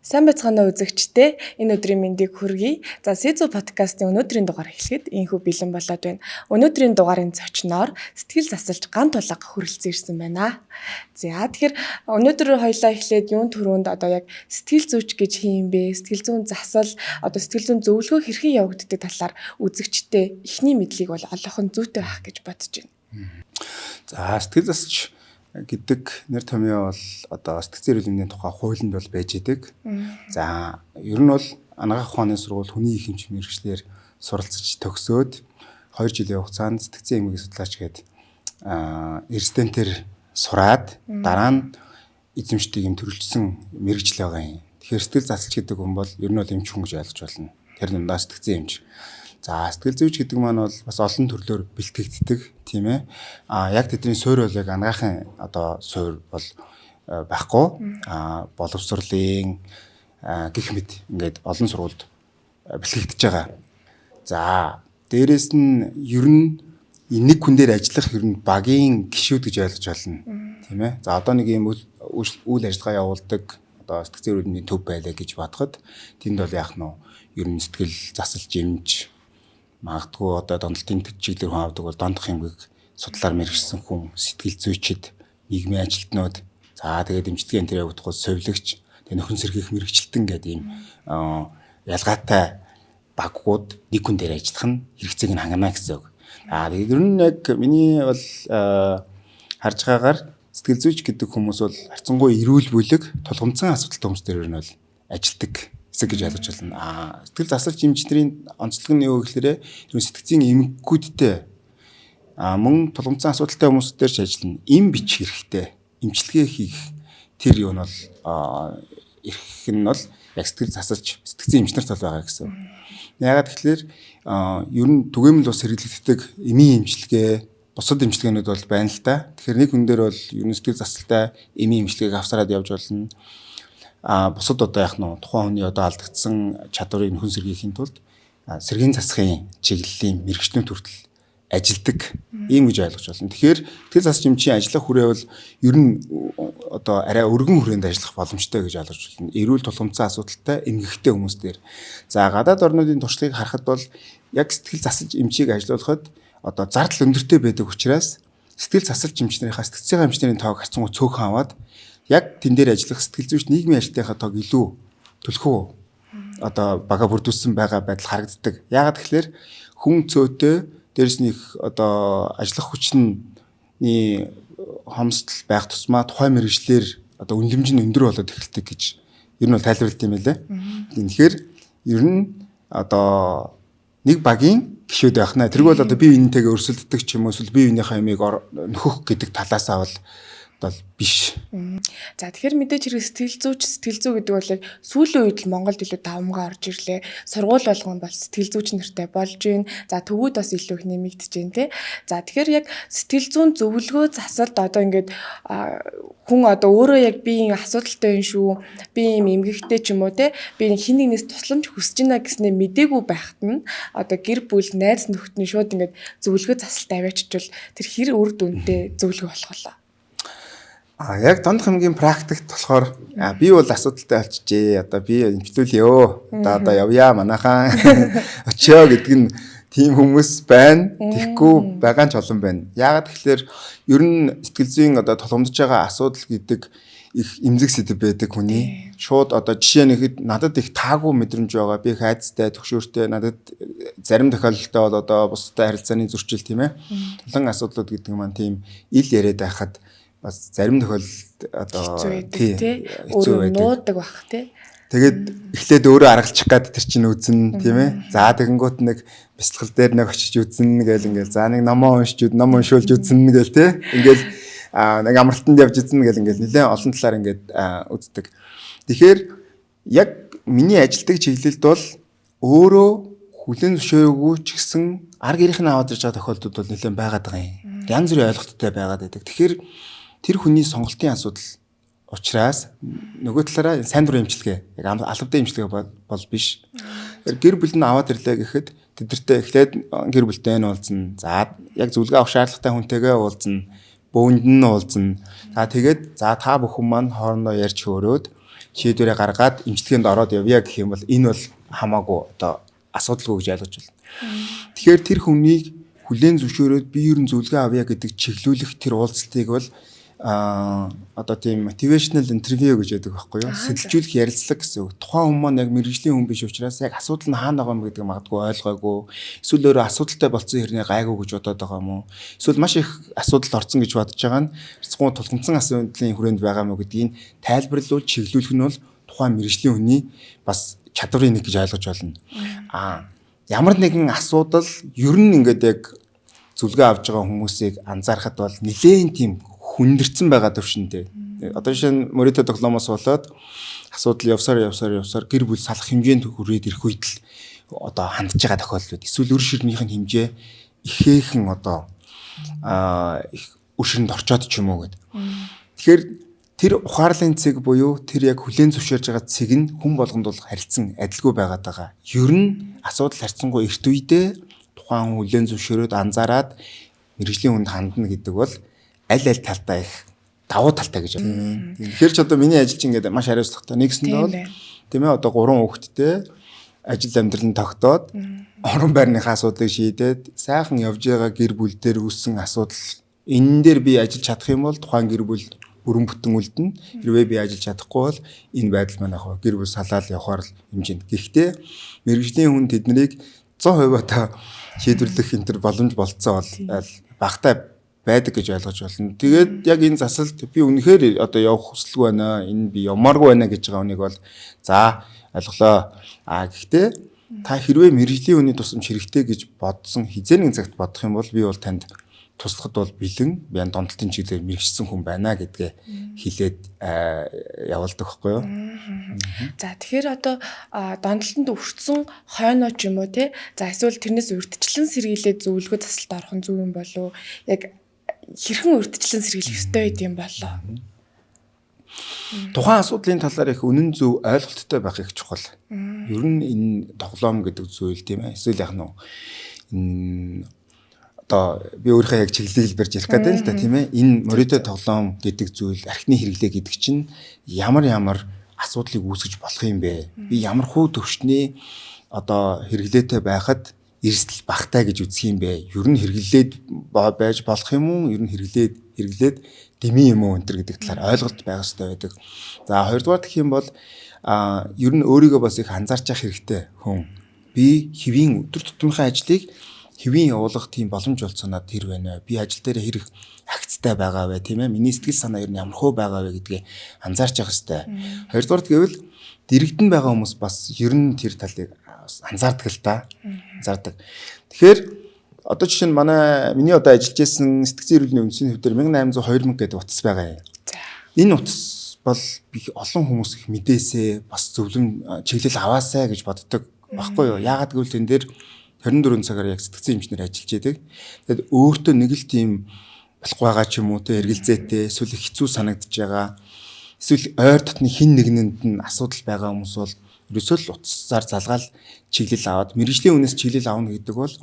Сайн байцгаана уу үзэгчдээ. Энэ өдрийн мэндийг хүргэе. За Сизу подкастын өнөөдрийн дугаар эхлэхэд инхүү бэлэн болоод байна. Өнөөдрийн дугаарын зочноор сэтгэл засалж ган тулга хүрэлцэн ирсэн байна. За тэгэхээр өнөөдөр хоёлаа эхлээд юун төрөнд одоо яг сэтгэл зүйч гэж хин юм бэ? Сэтгэл зүйн засал, одоо сэтгэл зүйн зөвлөгөө хэрхэн явагддаг талаар үзэгчдээ эхний мэдлийг бол олох нь зүйтэй байх гэж бодож байна. За сэтгэл засалч гэдэг нэр томьёо бол одоо сэтгцэн эрүүл мэндийн тухай хуулинд бол байж идэг. За ер нь бол анагаах ухааны сургууль хүний их хэмжээ мэргэжлэр суралцж төгсөөд 2 жилийн хугацаанд сэтгцэн эмгэг судлаач гээд резидентээр сураад дараа нь эзэмшдэг юм төрөлжсөн мэргэжил байгаа юм. Тэгэхээр сэтгэл засалч гэдэг хүн бол ер нь бол эмч хүн гэж ойлгож болно. Тэр дундаа сэтгцэн эмч. За сэтгэл зүйч гэдэг маань бол бас олон төрлөөр бэлтгэгддэг тийм ээ. Яг тэдний суурь бол яг анагаахын одоо суурь бол байхгүй. Боловсролын гэх мэт ингээд олон сургуульд бэлтгэгдэж байгаа. За дээрэс нь ер нь нэг хүн дээр ажиллах ер нь багийн гишүүд гэж ойлгож байна. Тийм ээ. За одоо нэг юм үйл ажиллагаа явуулдаг одоо сэтгцэн эрүүл мэндийн төв байлаа гэж бодоход тэнд бол яах нь ер нь сэтгэл засалж эмч магадгүй одоо донтолтын чиглэлээр хүн авдаг бол дондох эмгэг судлаар мэргэжсэн хүн, сэтгэл зүйчид, нийгмийн ажилтнууд, за тэгээд эмчилгээ энэ төр явагдахгүй совилогч, тэгээд нөхөн сэргийлэх мэргэжилтэн гэдэг ийм ялгаатай баггууд нэг хүн дээр ажиллах нь хэрэгцээг нь хангана гэсэн үг. Тэгээд ер нь яг миний бол харж байгаагаар сэтгэл зүйч гэдэг хүмүүс бол харьцангуй эрүүл бүлэг, тулгымцсан асуудалтай хүмүүс дээр нь бол ажилтдаг хэсэг гэж ойлгож байна. Сэтгэл засалч эмчнэрийн онцлог нь юу гэхээр ер нь сэтгцэн эмгэгүүдтэй мөн тулгымцсан асуудалтай хүмүүс дээр ч ажиллана. Эм бичих хэрэгтэй, эмчилгээ хийх тэр юу нь бол эрх нь бол яг сэтгэл засалч сэтгцэн эмчнэрт тал байгаа гэсэн. Яагаад гэхээр ер нь түгээмэл ус хэрэглэгддэг эмийн эмчилгээ, бусад эмчилгээнүүд бол байна л та. Тэгэхээр нэг хүн дээр бол ер нь сэтгэл засалтай эмийн эмчилгээг авсараад явж болно. Бусад одоо яах нь тухайн хүний одоо алдагдсан чадварыг нөхөн сэргийхийн тулд сэргийн засахын чиглэлийн мэргэжлүүд хүртэл ажилдаг ийм гэж ойлгож байна. Тэгэхээр сэтгэл засалч эмчийн ажиллах хүрээ бол ер нь одоо арай өргөн хүрээнд ажиллах боломжтой гэж ойлгож байна. Эрүүл тулгымцсан асуудалтай эмгэгтэй хүмүүс дээр. За гадаад орнуудын туршлагыг харахад бол яг сэтгэл засалч эмчийг ажилуулахад одоо зардал өндөртэй байдаг учраас сэтгэл засалч эмчнэрийнхаа сэтгцэн эмчнэрийн тоог харьцангуй цөөхөн аваад яг тэн дээр ажиллах сэтгэл зүйч нийгмийн ажилтныхаа тоог илүү төлхөө одоо бага бүрдүүлсэн байгаа байдал харагддаг. Яагаад гэхээр хүн цөөтэй дээрс нэг одоо ажиллах хүчний хомсдол байх тусмаа тухайн мэргэжлэр одоо үнэлэмж нь өндөр болоод эхэлдэг гэж ер нь бол тайлбарлалт юм байлаа. Тэгэхээр ер нь одоо нэг багийн гишүүд байх наа. Тэрг бол одоо бие биентэйгээ өрсөлддөг ч юм уу эсвэл бие биенийхээ ямиг нөхөх гэдэг талаасаа бол биш. За тэгэхээр мэдээж хэрэг сэтгэл зүй гэдэг бол яг сүүлийн үед л Монголд илүү давмгаа орж ирлээ. Сургууль болгон бол сэтгэл зүйч нартай болж байна. За төвүүд бас илүү их нэмэгдэж байна тий. За тэгэхээр яг сэтгэл зүйн зөвлөгөө засалд одоо ингээд хүн одоо өөрөө яг биеийн асуудалтай юм шүү. Би юм эмгэгтэй ч юм уу тий. Би хин нэгнээс тусламж хүсэж байна гэснээр мдээгүй байхад нь одоо гэр бүл найз нөхдөний шууд ингээд зөвлөгөө засалт аваачвал тэр хэр үр дүнтэй зөвлөгөө болох болоо. Яг дондох эмгийн практикт болохоор би бол асуудалтай болчихжээ. Одоо би эмчлүүлээ. Одоо явъя манайхаа. Очио гэдэг нь тийм хүмүүс байна. Тэгэхгүй байгаа ч олон байна. Яагаад тэгэхээр ер нь сэтгэл зүйн одоо тулгамдж байгаа асуудал гэдэг их эмзэг сэдв байдаг хүний. Шууд одоо жишээ нэхэд надад их таагүй мэдрэмж байгаа. Би их айцтай, төгшөөртэй надад зарим тохиолдолтой бол одоо бусдад харилцааны зөрчил тийм ээ. Олон асуудлууд гэдэг маань тийм ил яриад байхад бас зарим тохиолдолд одоо тий өөрөө нуудаг бах тий. Тэгээд эхлээд өөрөө аргалчих гад тэр чинь үзэн тийм ээ. За тэгэнгүүт нэг бяцлал дээр нэг очиж үзэн ингээл за нэг ном уншуулж үзэн гээл тий. Ингээл нэг амралтанд явж үзэн гээл ингээл нэлээд олон талаар ингээд үздэг. Тэгэхээр яг миний ажилтдаг чиглэлд бол өөрөө хүлэн зөвшөөрөөгүй ч гэсэн арга гэрийнх нь аваад ирж байгаа тохиолдод бол нэлээд байгаад байгаа юм. Янз бүрийн ойлголттой байгаад байдаг. Тэгэхээр тэр хүний сонголтын асуудал учраас нөгөө талаараа сайн дурын эмчилгээ яг албатай эмчилгээ бол биш. Гэр бүл нь аваад ирлээ гэхэд тэдэртээ эхлээд гэр бүлтэй нь уулзна. За яг зөвлөгөө авах шаардлагатай хүнтэйгээ уулзна. Бөөнд нь уулзна. За тэгээд за та бүхэн маань хоорондоо ярьж хөөрөөд шийдвэрээ гаргаад эмчилгээнд ороод явъя гэх юм бол энэ бол хамаагүй одоо асуудалгүй гэж ойлгож байна. Тэгэхээр тэр хүнийг хүлээн зөвшөөрөөд би ер нь зөвлөгөө авъя гэдэг чиглүүлэх тэр уулзалтыг бол одоо тийм motivational interview гэж яддаг байхгүй юу? Сэтэлжүүлэх ярилцлага гэсэн үг. Тухайн хүн маань яг мэргэжлийн хүн биш учраас яг асуудал нь хаана байгаа юм гэдэг магадгүй ойлгоогүй. Эсвэл өөрөө асуудалтай болцсон хэрнээ гайгүй гэж бодоод байгаа юм уу? Эсвэл маш их асуудал орсон гэж бодож байгаа нь хэрцгүү тулгымцсан асуудлын хүрээнд байгаа юм уу гэдгийг тайлбарлуул чиглүүлэх нь бол тухайн мэргэжлийн хүний бас чадварын нэг гэж ойлгож байна. Ямар нэгэн асуудал ер нь ингээд яг зөвлөгөө авж байгаа хүмүүсийг анзаарахад бол нэлээд тийм хүндэрсэн байгаа төвшөнтэй. Одоо жишээ нь мөрөдө тоглоомоос болоод асуудал явсаар гэр бүл салах хэмжээнд хүрээд ирэх үед л одоо хандж байгаа тохиолдол. Эсвэл үр ширнийх нь хэмжээ ихээхэн одоо их үр ширэнд орчоод ч юм уу гэд. Тэгэхээр тэр ухаарлын цэг буюу тэр яг хүлээн зөвшөөрж байгаа цэг нь хүн болгонд бол харилцан адилгүй байгаад байгаа. Ер нь асуудал харьцангуй эрт үедээ тухайн хүлээн зөвшөөрөөд анзаараад мэргэжлийн хүнд хандна гэдэг бол аль талтай их давуу талтай гэж байна. Тэгэхээр ч одоо миний ажил чинь ингээд маш хариуцлагатай. Нэгсэндээ бол тийм ээ одоо 3 хүүхэдтэй ажил амьдрал нь тогтоод орон байрныхаа асуудлыг шийдээд сайхан явж байгаа гэр бүл дээр үүссэн асуудал энэ дээр би ажиллаж чадах юм бол тухайн гэр бүл бүрэн бүтэн үлдэнэ. Хэрвээ би ажиллаж чадахгүй бол энэ байдал маань яг гэр бүл салаад явахаар л хэмжээнд. Гэхдээ мэргэжлийн хүн тэднийг 100% одоо шийдвэрлэх энэ төр боломж болцсон бол багтаа байдаг гэж ойлгож байна. Тэгээд яг энэ засалд би үнэхээр одоо явах хүсэлгүй байна. Энэ би ямааргүй байна гэж байгаа хүнийг бол за ойлголоо. Гэхдээ та хэрвээ мэргэжлийн хүний тусламж хэрэгтэй гэж бодсон хизээ нэгэн цагт бодох юм бол би бол танд туслахад бол бэлэн. Би донтолтын чиглэлээр мэргэжсэн хүн байна гэдгээ хэлээд явуулдаг байхгүй юу? За тэгэхээр одоо донтолтонд өртсөн хойноо ч юм уу те. За эсвэл тэрнээс урьдчилан сэргийлээд зөвлөгөө засалт орох нь зөв юм болов уу? Яг хэрхэн урьдчилан сэргийлэх ёстой юм болоо? Тухайн асуудлын талаар их үнэн зөв ойлголттой байх их чухал. Ер нь энэ тоглоом гэдэг зүйл тийм ээ. Эсвэл яг энэ одоо би өөрийнхөө яг чиглэлийг барьж ярих гэдэг л да тийм ээ. Энэ мөрөдө тоглоом гэдэг зүйл архины хэрэглээ гэдэг чинь ямар асуудлыг үүсгэж болох юм бэ? Би ямар хуу төвчний одоо хэрэглээтэй байхад эрсдэл багтаа гэж үзэх юм бэ? Ер нь хэрэглээд байж болох юм уу? Ер нь хэрэглээд дэмий юм уу энэ төр гэдэг талаар ойлголт байх хэрэгтэй байдаг. За хоёрдугаар гэх юм бол ер нь өөрийгөө бас их анзаарч явах хэрэгтэй хүн. Би хэвийн өдөр тутмынхаа ажлыг хэвийн явуулах тийм боломж олцсоноо тэр байна. Би ажил дээр хэрэг агцтай байгаа вэ тийм ээ? Миний сэтгэл санаа ер нь ямар хөө байгаа вэ гэдгийг анзаарч явах хэрэгтэй. Хоёрдугаар гэвэл дэрэгдэн байгаа хүмүүс бас ер нь тэр талыг анзаардаг л та. Анзаардаг. Тэгэхээр одоо жишээ нь миний одоо ажиллаж байсан сэтгцэн эрүүлийн үндэсний хөв дээр 1800 2000 гэдэг утас байгаа юм. Энэ утас бол олон хүмүүс их мэдээсээ бас зөвлөм чиглэл аваасаа гэж боддог баггүй юу? Яагаад гэвэл тэн дээр 24 цагаар яг сэтгцэн эмчнэр ажиллаж байдаг. Тэгэд өөртөө нэг л тийм болох байгаа ч юм уу те эргэлзээтэй эсвэл хэцүү санагдаж байгаа. Эсвэл ойр дотны хин нэгнэнд нь асуудал байгаа хүмүүс бол ерөөсөө л утасаар залгаал чиглэл аваад мэргэжлийн үнээс чиглэл авна гэдэг бол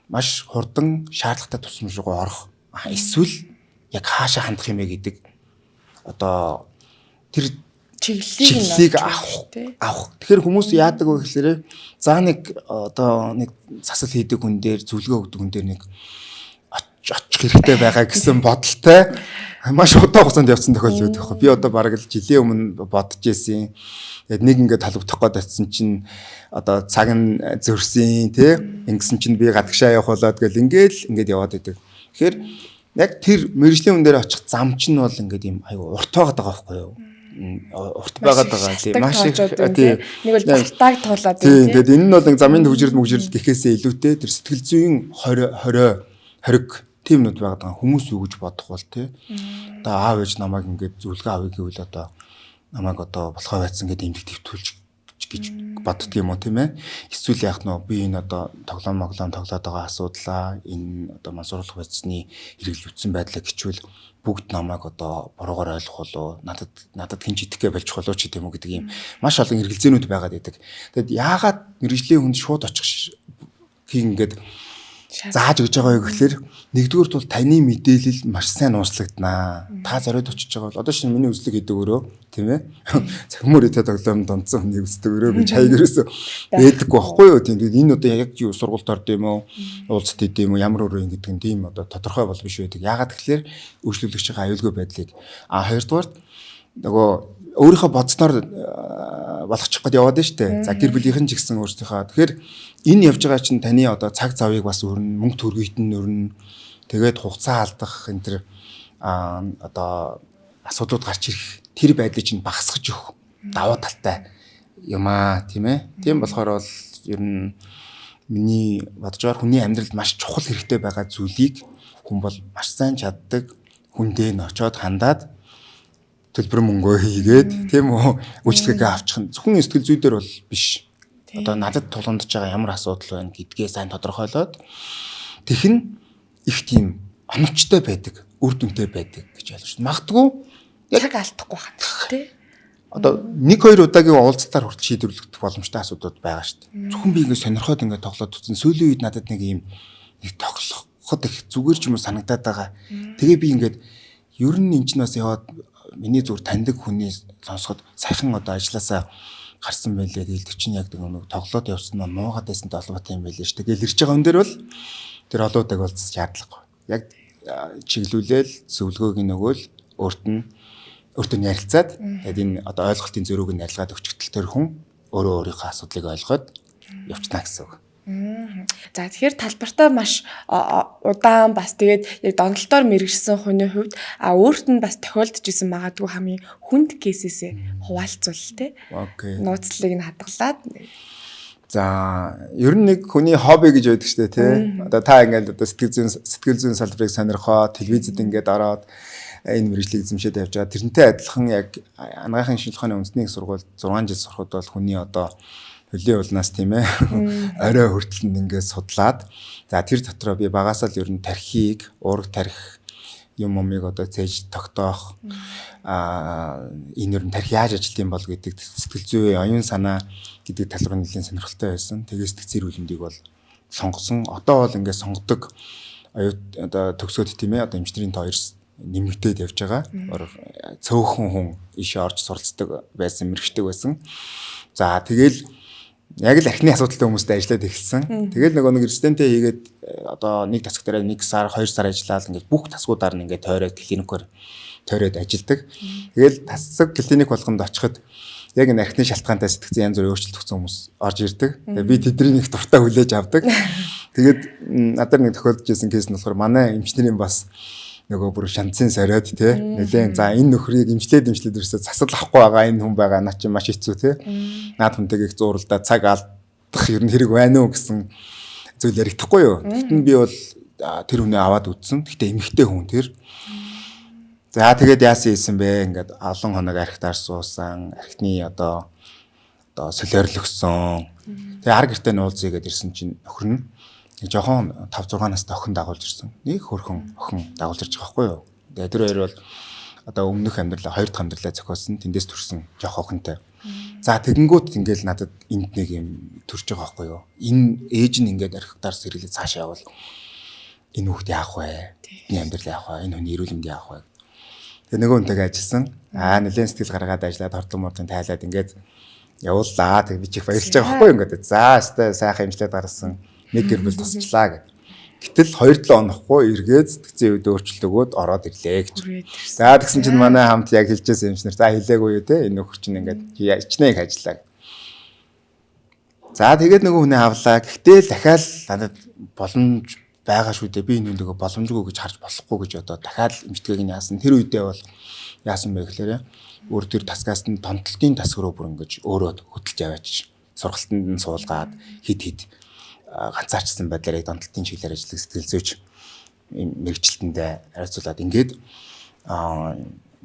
маш хурдан шаардлагатай тусламж руу орох. Эсвэл яг хаашаа хандах юм бэ гэдэг одоо тэр чиглэлийг авах. Тэгэхээр хүмүүс яадаг вэ гэхээр за нэг засал хийдэг хүн дээр зөвлөгөө өгдөг хүн дээр нэг очих хэрэгтэй байгаа гэсэн бодолтой маш удаан хугацаанд явсан тохиолдол байдаг. Би одоо бараг л жилийн өмнө бодож ирсэн. Тэгээд нэг ингээд талбагдах гээд очсон чинь одоо цаг нь зөрсөн тий. Ингэсэн чинь би гадагшаа явах болоод гэл ингээд яваад байдаг. Тэгэхээр яг тэр мэргэжлийн хүн дээр очих зам чинь бол ингээд юм аюу урт байгаад байгаа байхгүй юу? Урт байгаад байгаа тийм маш их тийм нэг бол багтааг туулаад тийм. Тэгээд энэ нь бол нэг замын төвжирэл мөгжирэл гэхээсээ илүүтэй тэр сэтгэл зүйн хориг тиймнүүд байгаад байгаа. Хүмүүс юу гэж бодох бол тий. Одоо аав ээж намайг ингээд зөвлөгөө авъя гэвэл одоо намайг одоо болохоо байцсан гэдэг имлэг твтүүлж гэж боддөг юм уу тийм ээ. Эсвэл яах нь би энэ одоо тоглоом тоглоод байгаа асуудлаа энэ одоо мансууруулах байцсны хэрэглэгдсэн байдлаа гिचвэл бүгд намайг одоо буруугаар ойлгох болоо надад хэн ч итгэхэ болж болоо ч гэдэм үү гэдэг юм маш олон эргэлзээнүүд байгаад байдаг. Тэгэд яагаад мэргэжлийн хүнд шууд очих хийг ингээд зааж өгж байгаа юу гэхээр нэгдүгüүрт бол таны мэдээлэл маш сайн ууслагдана. Та зориод очиж байгаа бол одоо шинэ миний үзлэг хийдэг өрөө тийм ээ. Цахимөр идэ тоглоом донцсон хүний үздэг өрөө гэж хаягэрээс ээдэггүй байхгүй юу. Тэгээд энэ одоо яг юу сургуульд орд юм уу? Уулзалт хийд юм уу? Ямар өрөө ингэдэг нь тийм одоо тодорхой бол биш байдаг. Яагаад тэгэхээр үйлчлүүлэгчийн аюулгүй байдлыг хоёрдугаар нөгөө өөрийнхөө бодсноор болгочих гээд яваад нь штэ. За гэр бүлийнхэн ч гэсэн өөрсдийнхөө. Тэгэхээр энэ явж байгаа чинь таны одоо цаг завыг бас өрнө, мөнгө төргийт нь өрнө. Тэгээд хугацаа алдах энэ төр одоо асуудлууд гарч ирэх тэр байдлыг чинь багасгаж өгөх давуу талтай юм аа тийм ээ. Тийм болохоор бол ер нь миний бодож байгаа хүний амьдралд маш чухал хэрэгтэй байгаа зүйлийг хүн бол маш сайн чаддаг. Хүндээ нь очиод хандаад төлбөр мөнгөө хийгээд тийм үү үйлчлэгээ авчих нь зөвхөн сэтгэл зүй дээр бол биш. Одоо надад тулгамдж байгаа ямар асуудал байна гэдгээ сайн тодорхойлоод тэгэх нь их тийм оновчтой байдаг, үр дүнтэй байдаг гэж ойлгож байна. Магадгүй яг алдахгүй байна тий. Одоо 1-2 удаагийн уулзалтаар хүртэл шийдвэрлэгдэх боломжтой асуудууд байгаа шүү дээ. Зөвхөн би ингэ сонирхоод ингэ тоглоод утсан сүүлийн үед надад нэг ийм нэг тоглоход их зүгээр ч юм уу санагдаад байгаа. Тэгээ би ингээд ер нь энэ ч нас яваад миний зүгээр таньдаг хүний сонсоход сайхан одоо ажилласаа гарсан байлээ. Тэгэл тэр чинь яг нэг тоглоод явсан нь муугаад байсантай холбоотой юм байлээ шүү дээ. Гэл ирж байгаа хүн дээр бол тэр олоодаг бол шаардлагагүй. Яг чиглүүлэл зөвлөгөөг нөгөөл өөртөө ярилцаад тэгээд энэ одоо ойлголтын зөрүүг нь арилгаад өчтөл тэр хүн өөрөө өөрийнхөө асуудлыг ойлгоод явчихна гэсэн үг. За тэгэхээр талбартаа маш удаан бас тэгээд яг донтолтоор мэрэгжсэн хүний хувьд өөрт нь бас тохиолдож исэн магадгүй хамгийн хүнд кейсээсээ хуваалцвал тий. Окей. Нууцлалыг нь хадгалаад за ер нь нэг хүний хобби гэж байдаг шүү дээ тий. Одоо та ингээд одоо сэтгэл зүйн салбарыг сонирхоо телевизэд ингээд ороод энэ мэрэгжлийг эзэмшээд явж байгаа. Тэрнтэй адилхан яг анагаахын шинжилгээ ухааны үндэсний сургууль 6 жил сурахад бол хүний одоо хөлийн улнаас тийм ээ орой хүртэл ингээд судлаад за тэр дотроо би багасаа л ер нь тархийг уурга тарих юм одоо цээж тогтоох энэ ер нь тарих яаж ажиллах юм бол гэдэг сэтгэл зүй оюун санаа гэдэг талбар нь нэлийн сонирхолтой байсан. Тэгээ сэтгцэн эрүүлэндийг бол сонгосон. Одоо бол ингээд сонгодог оюут одоо төгсөөд тийм ээ одоо эмчнэрийн тоо нэмэгдээд явж байгаа. Цөөхөн хүн ишээ орж суралцдаг байсан, мэрэгчдэг байсан. За тэгэл яг л архины асуудалтай хүмүүстэй ажиллаад эхэлсэн. Тэгэл нэг резидентээ хийгээд одоо нэг тасаг дээр 1 сар 2 сар ажиллаад ингээд бүх тасгуудаар нь ингээд тойроод клиникээр тойроод ажилладаг. Тэгэл тасаг клиник болгонд очиход яг энэ архины шалтгаантай сэтгцэн янз бүрийн өөрчлөлт өгсөн хүмүүс орж ирдэг. Тэгээ би тэдний нэг дуртай хүлээж авдаг. Тэгээд надад нэг тохиолдож байсан кейс нь болохоор манай эмчнэрийн бас нөгөө бүр шанцын сориод тий нэлээд за энэ нөхрийг имжлээд ерөөсө засал авахгүй байгаа энэ хүн байгаа наа чи маш хэцүү тий наад хүнтэйг их зууралдаа цаг алдах ер нь хэрэг байна уу гэсэн зүйл ярихдаггүй юу. Тэгтэн би бол тэр хүнээ аваад үтсэн. Тэгтээ эмэгтэй хүн тэр. За тэгээд яасан ийсэн бэ? Ингээд олон хоног архитаар суусан, архитны одоо солиорлогсон. Тэгээ ар гэртээ нуулзъя гэдээ ирсэн чинь охин нь жоохон 5-6 настай охин дагуулж ирсэн. Нэг хөрхөн охин дагуулж ирж байгаа байхгүй юу. Тэгээ тэр хоёр бол одоо өмнөх амьдралаа, хоёр дахь амьдралаа зохиосон, тэндээс төрсэн жоох охинтой. За тэгэнгүүт ингээл надад энд нэг юм төрж байгаа байхгүй юу. Энэ ээж нь ингээд архитаар сэргэлээ цаашаа явал энэ хүүхд яах вэ? Энэ амьдрал яах вэ? Энэ хүний эрүүл мэнд яах вэ? Тэгээ нөгөө хүнтэйгээ ажилласан. Нэлээд сэтгэл гаргаад ажиллаад хордлон мордын тайлаад ингээд явууллаа. Тэгээ би чих баярлж байгаа байхгүй юу ингээд. За өстой сайхан имжлээд гаргасан. Нэг гэр бүл тусчлаа гэх. Гэтэл 2-7 онохгүй эргээд сэтгцэн үед өөрчлөлт өгөөд ороод ирлээ гэж. За тэгсэн чинь манай хамт яг хэлжсэн эмчнэр за хэлээгүй юу те энэ нөхөр чинь ингээд ичнээг ажиллаа. За тэгээд нөгөө хүнээ авлаа. Гэхдээ дахиад надад боломж байгаа шүү дээ. Би энэ нөгөө боломжгүй гэж харж болохгүй гэж одоо дахиад эмчтгээг нь яасан. Тэр үедээ бол яасан бэ гэхээр өөр төр тасгаас нь тонтолтын тасг руу бүр ингэж өөрөө хөдөлж аваач. Сургалтанд нь суулгаад хид ганцаарчсан байдлаар яг донтолтын чиглэлээр ажиллах сэтгэл зүйч мэрэгчлэлтэндээ харьцуулаад ингээд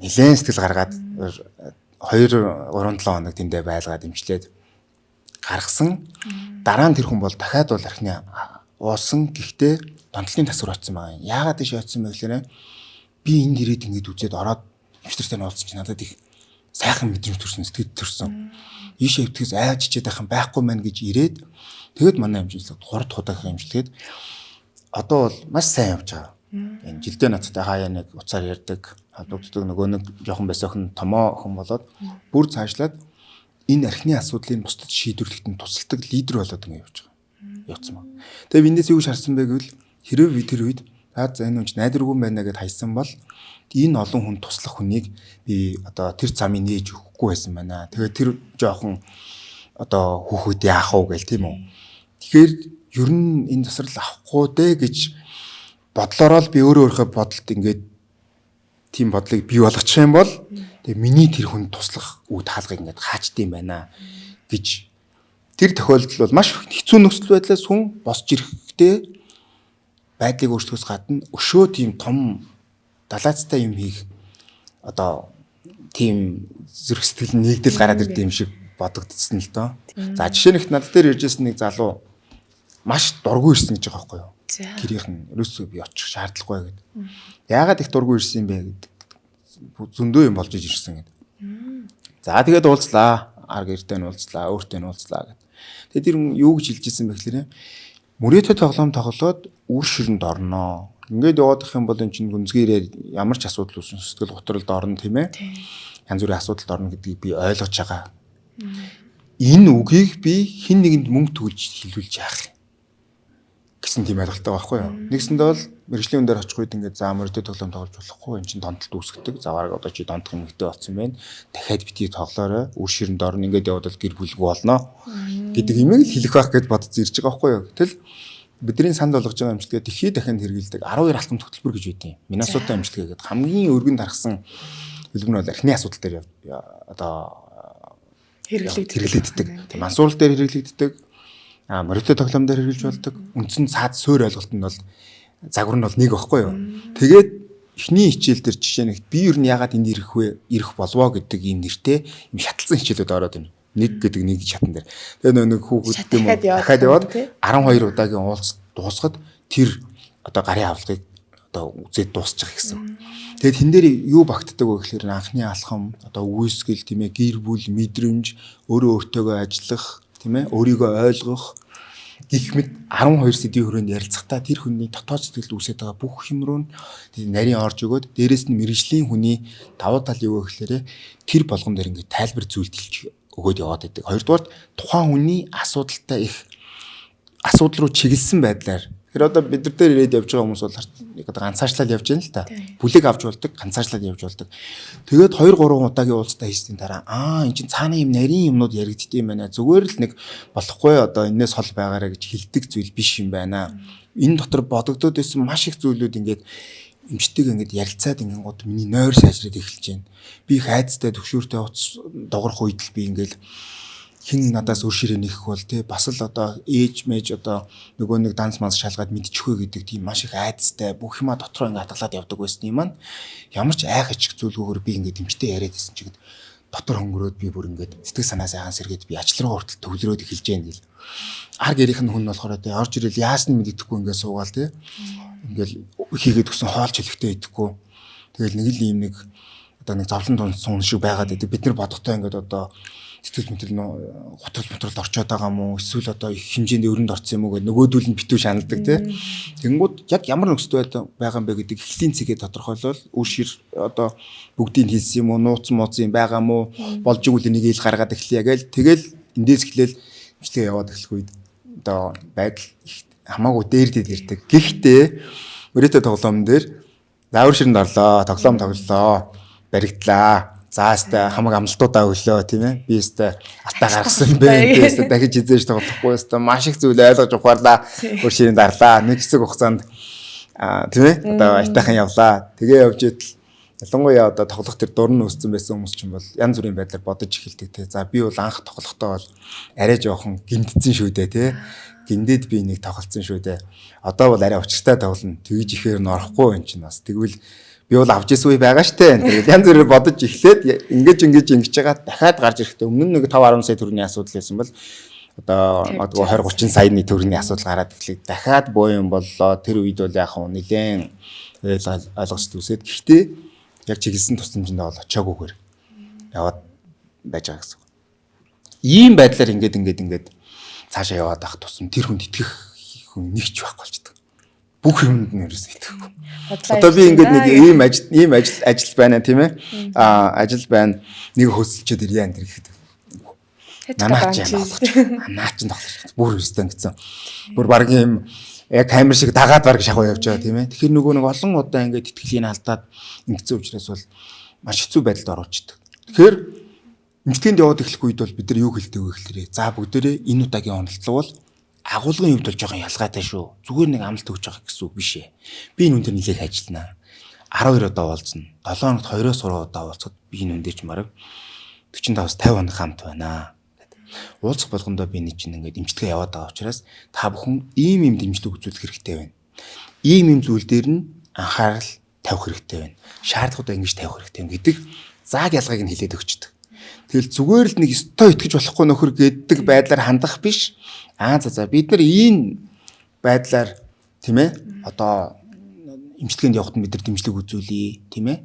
нэлээд сэтгэл гаргаад 2-3-7 хоног тэндээ байлгаад имжлээд гаргасан. Дараа нь тэр хүн бол дахиад бол архины уусан гэхдээ донтолтын тасвар очсон байгаа. Яагаад тийш очсон бэ гэхээр би энд ирээд ингээд үзээд ороод эмчнэртэй уулзсан чинь надад их сайхан мэдрэмж төрсөн, сэтгэл төрсөн. Ийшээ өвтгөөс айж ичээд байх юм байхгүй маань гэж ирээд тэгэд манай амжилт 3 дахь удаагийн амжилтгээд одоо бол маш сайн явж байгаа. Энэ жилдээ надтай хаяа нэг уцаар ярьдаг, халдвагддаг нөгөө нэг жоохон байсан охин томоо охин болоод бүр цаашлаад энэ архины асуудлыг бусдад шийдвэрлэхэд нь тусалдаг лидер болоод ингэ явж байгаа. Явцсан ба. Тэгээ эндээс юу гэж харсан бэ гэвэл хэрвээ би тэр үед за энэ хүн найдваргүй байна гэдээ хайсан бол энэ олон хүн туслах хүнийг би одоо тэр замыг нээж өгөхгүй байсан байна. Тэгээ тэр жоохон одоо хүүхэд яах вэ гэл тийм үү. Тэгэхээр ер нь энэ засвар авахгүй дээ гэж бодлороо л би өөрийнхөө бодолд ингээд тийм бодлыг бий болгочих юм бол тэгээ миний тэр хүн туслах үе таалгыг ингээд хаачдсан байна гэж тэр тохиолдол бол маш хэцүү нөхцөл байдлаас хүн босч ирэхдээ байдлыг өөрчлөхөөс гадна өшөө тийм том далаацтай юм хийх одоо тийм зүрх сэтгэл нэгдэл гараад ирд юм шиг бодогдсон л доо. За жишээ нь над дээр иржсэн нэг залуу маш дургүй ирсэн гэж байгаа байхгүй юу? Гэрийнх нь ерөөсөө би очих шаардлагагүй гэдэг. Яагаад их дургүй ирсэн бэ гэдэг зөндөө юм болж ирсэн гэдэг. За тэгээд уулзлаа. Арга гэртээ нь уулзлаа, өөртөө нь уулзлаа гэдэг. Тэгээд тэр юу гэж хэлж ирсэн бэ гэхээр мөрөөдө тоглоом тоглоод үр ширэнд орноо. Ингээд яваадах юм бол эн чинь гүнзгийрээ ямар ч асуудал үүснэ, сэтгэл готролд орно тийм ээ. Янз бүрийн асуудалд орно гэдгийг би ойлгож байгаа. Энэ үгийг би хэн нэгэнд мөнгө төгөлж хэлүүлж яах юм гэсэн тийм ойлголттой байхгүй юу. Нэгсэндээ бол мэргэжлийн өндөр очих үед ингээд за мөрөдөө тоглоом тоглож болохгүй эн чинь донтолд үүсгдэг. Заваараа одоо чи донтох юм ихтэй болсон байна. Дахиад битгий тоглоорой. Үр ширэнд орно ингээд явбал гэр бүлгүй болно гэдэг юмыг л хэлэх байх гэж бодож ирж байгаа байхгүй юу. Тэгэл бидний санд болгож байгаа амжилтгаа дэлхийд дахинд хэрэгэлдэг 12 алтан хөтөлбөр гэж үүдээ. Миннесота амжилтгаа гэдэг хамгийн өргөн дарахсан хэлбэр нь бол архины асуудал дээр одоо хэрэглэгддэг. Тийм ансуурал дээр хэрэглэгддэг. Мөрөдөө тоглоом дээр хэрэгжилж болдог. Үндсэн цаад суур ойлголт нь бол загвар нь бол нэг байхгүй юу. Тэгээд эхний хичээл дээр жишээ нь би ер нь яагаад энд ирэх болвоо гэдэг ийм нэртэй юм шатлсан хичээлүүд ороод байна. Нэг гэдэг нэг шатан дээр. Тэгээ нэг хүүхэд юм дахиад яваад 12 удаагийн уулз дуусгаад тэр одоо гарын авлагыг одоо үзээд дуусчих гэсэн. Тэгээд тэн дээр юу багтдаг вэ гэхээр анхны алхам, одоо үүсгэл тийм ээ, гэр бүл, мэдрэмж, өөрөө өөртөөгөө ажиллах, тийм ээ, өөрийгөө ойлгох гэх мэт 12 сэдвийн хүрээнд ярилцахдаа тэр хүний дотоод сэтгэлд үүсэж байгаа бүх юм руу нарийн орж өгөөд дээрэс нь мэрэгжлийн хүний давуу тал юу вэ гэхээр тэр болгон дээр ингээд тайлбар зүйлтэлж өгөөд яваад байдаг. Хоёрдугаар тухайн хүний асуудалтай их асуудал руу чиглэсэн байдлаар тэр одоо бид нар дээр ирээд явж байгаа хүмүүс бол одоо ганцаарчлал явж байна л та. Бүлэг авч болдог, ганцаарчлал явж болдог. Тэгээд 2 3 удаагийн уулзтаа хийсний дараа энэ чинь цаана юм нарийн юмнууд яригддаг юм байна. Зүгээр л нэг болохгүй одоо энэс хол байгаарэ гэж хэлдэг зүйл биш юм байна. Энэ дотор бодогдоод байсан маш их зүйлүүд ингээд эмчтэйг ингээд ярилцаад ингээд миний нойр сайжраад эхэлж байна. Би их айцтай төвшөөртэй уц догорох үед л би ингээд хин надаас өр ширээ нэх бол тий бас л одоо ээж мэж одоо нөгөө нэг данс манс шалгаад мэдчихвэ гэдэг тийм маш их айцтай бүх юма дотроо ингээд хатгалаад явдаг байсан юм маань ямар ч айх ачих зүйлгүйгээр би ингээд эмчтэй яриад байсан чигэд дотор хөнгөрөөд би бүр ингээд сэтгэл санаа сайхан сэргээд би ажил руу хүртэл төвлөрөөд эхэлж яана гэл ар гэрийнх нь хүн болохоор тий орж ирэл яасан мэддэхгүй ингээд суугаал тий ингээд хийгээд өгсөн хоолч хэлэхтэй идэхгүй тэгэл нэг л юм нэг одоо нэг завлан дунд шиг байгаад байдаг бид нар бодохтой ингээд одоо сэтгэл мэтэл готрол орчоод байгаа юм уу эсвэл одоо их хэмжээнд өрөнд орсон юм уу гэдэг нөгөөдүүл нь битүү шаналдаг тий. Тэнгүүд яг ямар нөхцөл байгаа юм бэ гэдэг эхлийн цэгээ тодорхойлол үр шир одоо бүгдийг хэлсэн юм уу нууц мууц юм байгаа юм уу болж игэл энийг ил гаргаад эхлэе гээл тэгэл эндээс эхлээл имчтэй яваад эхлэх үед одоо байдал хамаагүй дээр ирдэг. Гэхдээ мөрөөдө тоглоом дээр заавар ширэнд орлоо, тоглоом тоглолоо, баригдлаа. Заастаа хамаг амлалтуудаа өглөө тийм ээ. Би өстэй атаа гаргасан бэ. Би өстэй дахиж хизээж тоглохгүй өстэй маш их зүйл ойлгож ухаарлаа. Өөр ширийн дарлаа. Нэг хэсэг хугацаанд тийм ээ. Одоо айтайхан явлаа. Тэгээ явж идэл ялангуяа одоо тоглох тэр дурн өссөн байсан хүмүүс чинь бол янз бүрийн байдлаар бодож эхэлдэг тий. За би бол анх тоглохдоо бол арай жоохон гимтсэн шүү дээ тий. Гиндээд би нэг тоглолцсон шүү дээ. Одоо бол арай учиртай тоглоно. Тэгж ихээр нь орохгүй юм чинь бас. Тэгвэл би бол авч ирсэн үе байгаа штэ. Тэгээд янз бүрээр бодож эхлээд ингэж байгаа дахиад гарч ирэхдээ өмнө нэг 5-10 сая төгрөгийн асуудал байсан бол одоо магадгүй 20-30 саяны төгрөгийн асуудал гараад ирлээ. Дахиад боо юм боллоо. Тэр үед бол яг хөө нэлээд ойлгож төсөөд гэхдээ яг чиглэсэн тусламжиндээ бол очиагүйгээр яваад байж байгаа гэсэн. Ийм байдлаар ингээд цаашаа яваад ах тусам тэр хүнд итгэх хүн нэгч байхгүй болчихдог. бүх юмд нь ерөөс итгэхгүй. Бодлоо Одоо би ингээд нэг ярьж ийм ажил байна тийм ээ. Ажил байна. Нэг хөсөлчөд ирьяа энэ гэхэд. Намаач юм болгоч. Наа чин тоглож. Бүр өстөн гэсэн. Бүр баг юм яг камер шиг дагаад баг шахуу явж байгаа тийм ээ. Тэгэхээр нөгөө нэг олон удаа ингээд итгэлийг алдаад ингэсэн учраас бол маш хэцүү байдалд оруулчихдаг. Тэгэхээр эмчтэнд яваад эхлэх үед бол бид нар юу хэлдэг вэ гэхээр за бүгдээрээ энэ удаагийн онолцлого бол агуулгын хувьд бол жоохон ялгаатай шүү. Зүгээр нэг амлалт өгч байгаа гэсэн үг биш ээ. Би энэ үнээр нэлээд ажиллана. 12 удаа уулзна. 7 хоногт 2-оос 3 удаа уулзахад би энэ үндэж марав 45-аас 50 хоног хамт байна. Уулзах болгондоо би энэ чинь ингээд эмчтгээ яваад байгаа учраас та бүхэн ийм дэмжлэг үзүүлэх хэрэгтэй байна. Ийм зүйл дээр нь анхаарал тавих хэрэгтэй байна. Шаардлагуудаа ингэж тавих хэрэгтэй байна гэдэг зааг ялгааг нь хэлээд өгчдөг. Тэгэл зүгээр л нэг өстой итгэж болохгүй нөхөр гэдэг байдлаар хандах биш. За бид нар ийм байдлаар тийм ээ одоо эмчилгээнд явахад бид нар дэмжлэг үзүүлье тийм ээ.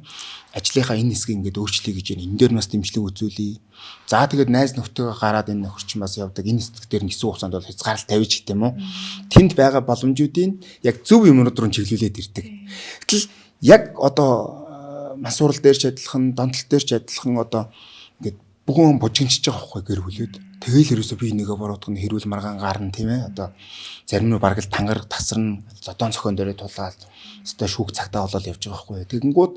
Ажлынхаа энэ хэсгийг ингээд өөрчлөе гэж энэ дээр нас дэмжлэг үзүүлье. За тэгээд найз нөхдөйгөө гараад энэ нөхөрчин бас явдаг энэ хэсэг дээр нисэх хугацаанд бол хязгаарлалт тавьж гэдэг юм уу. Тэнд байгаа боломжуудыг яг зөв юмнууд руу чиглүүлээд ирдэг. Гэтэл яг одоо мансуурал дээр ч адилхан, донтол дээр ч адилхан одоо ингээд бүгэн бужигнчиж байгаа байхгүй гэр бүлүүд. Тэгэл ерөөсөө би нэгэ боруудах нь хэрүүл маргаан гарна тийм ээ. Одоо зарим нь бараг л тангар тасарна, зодон цохион дээрээ тулаад өстой шүүх цагтаа болоод явж байгаа байхгүй. Тэгэнгүүт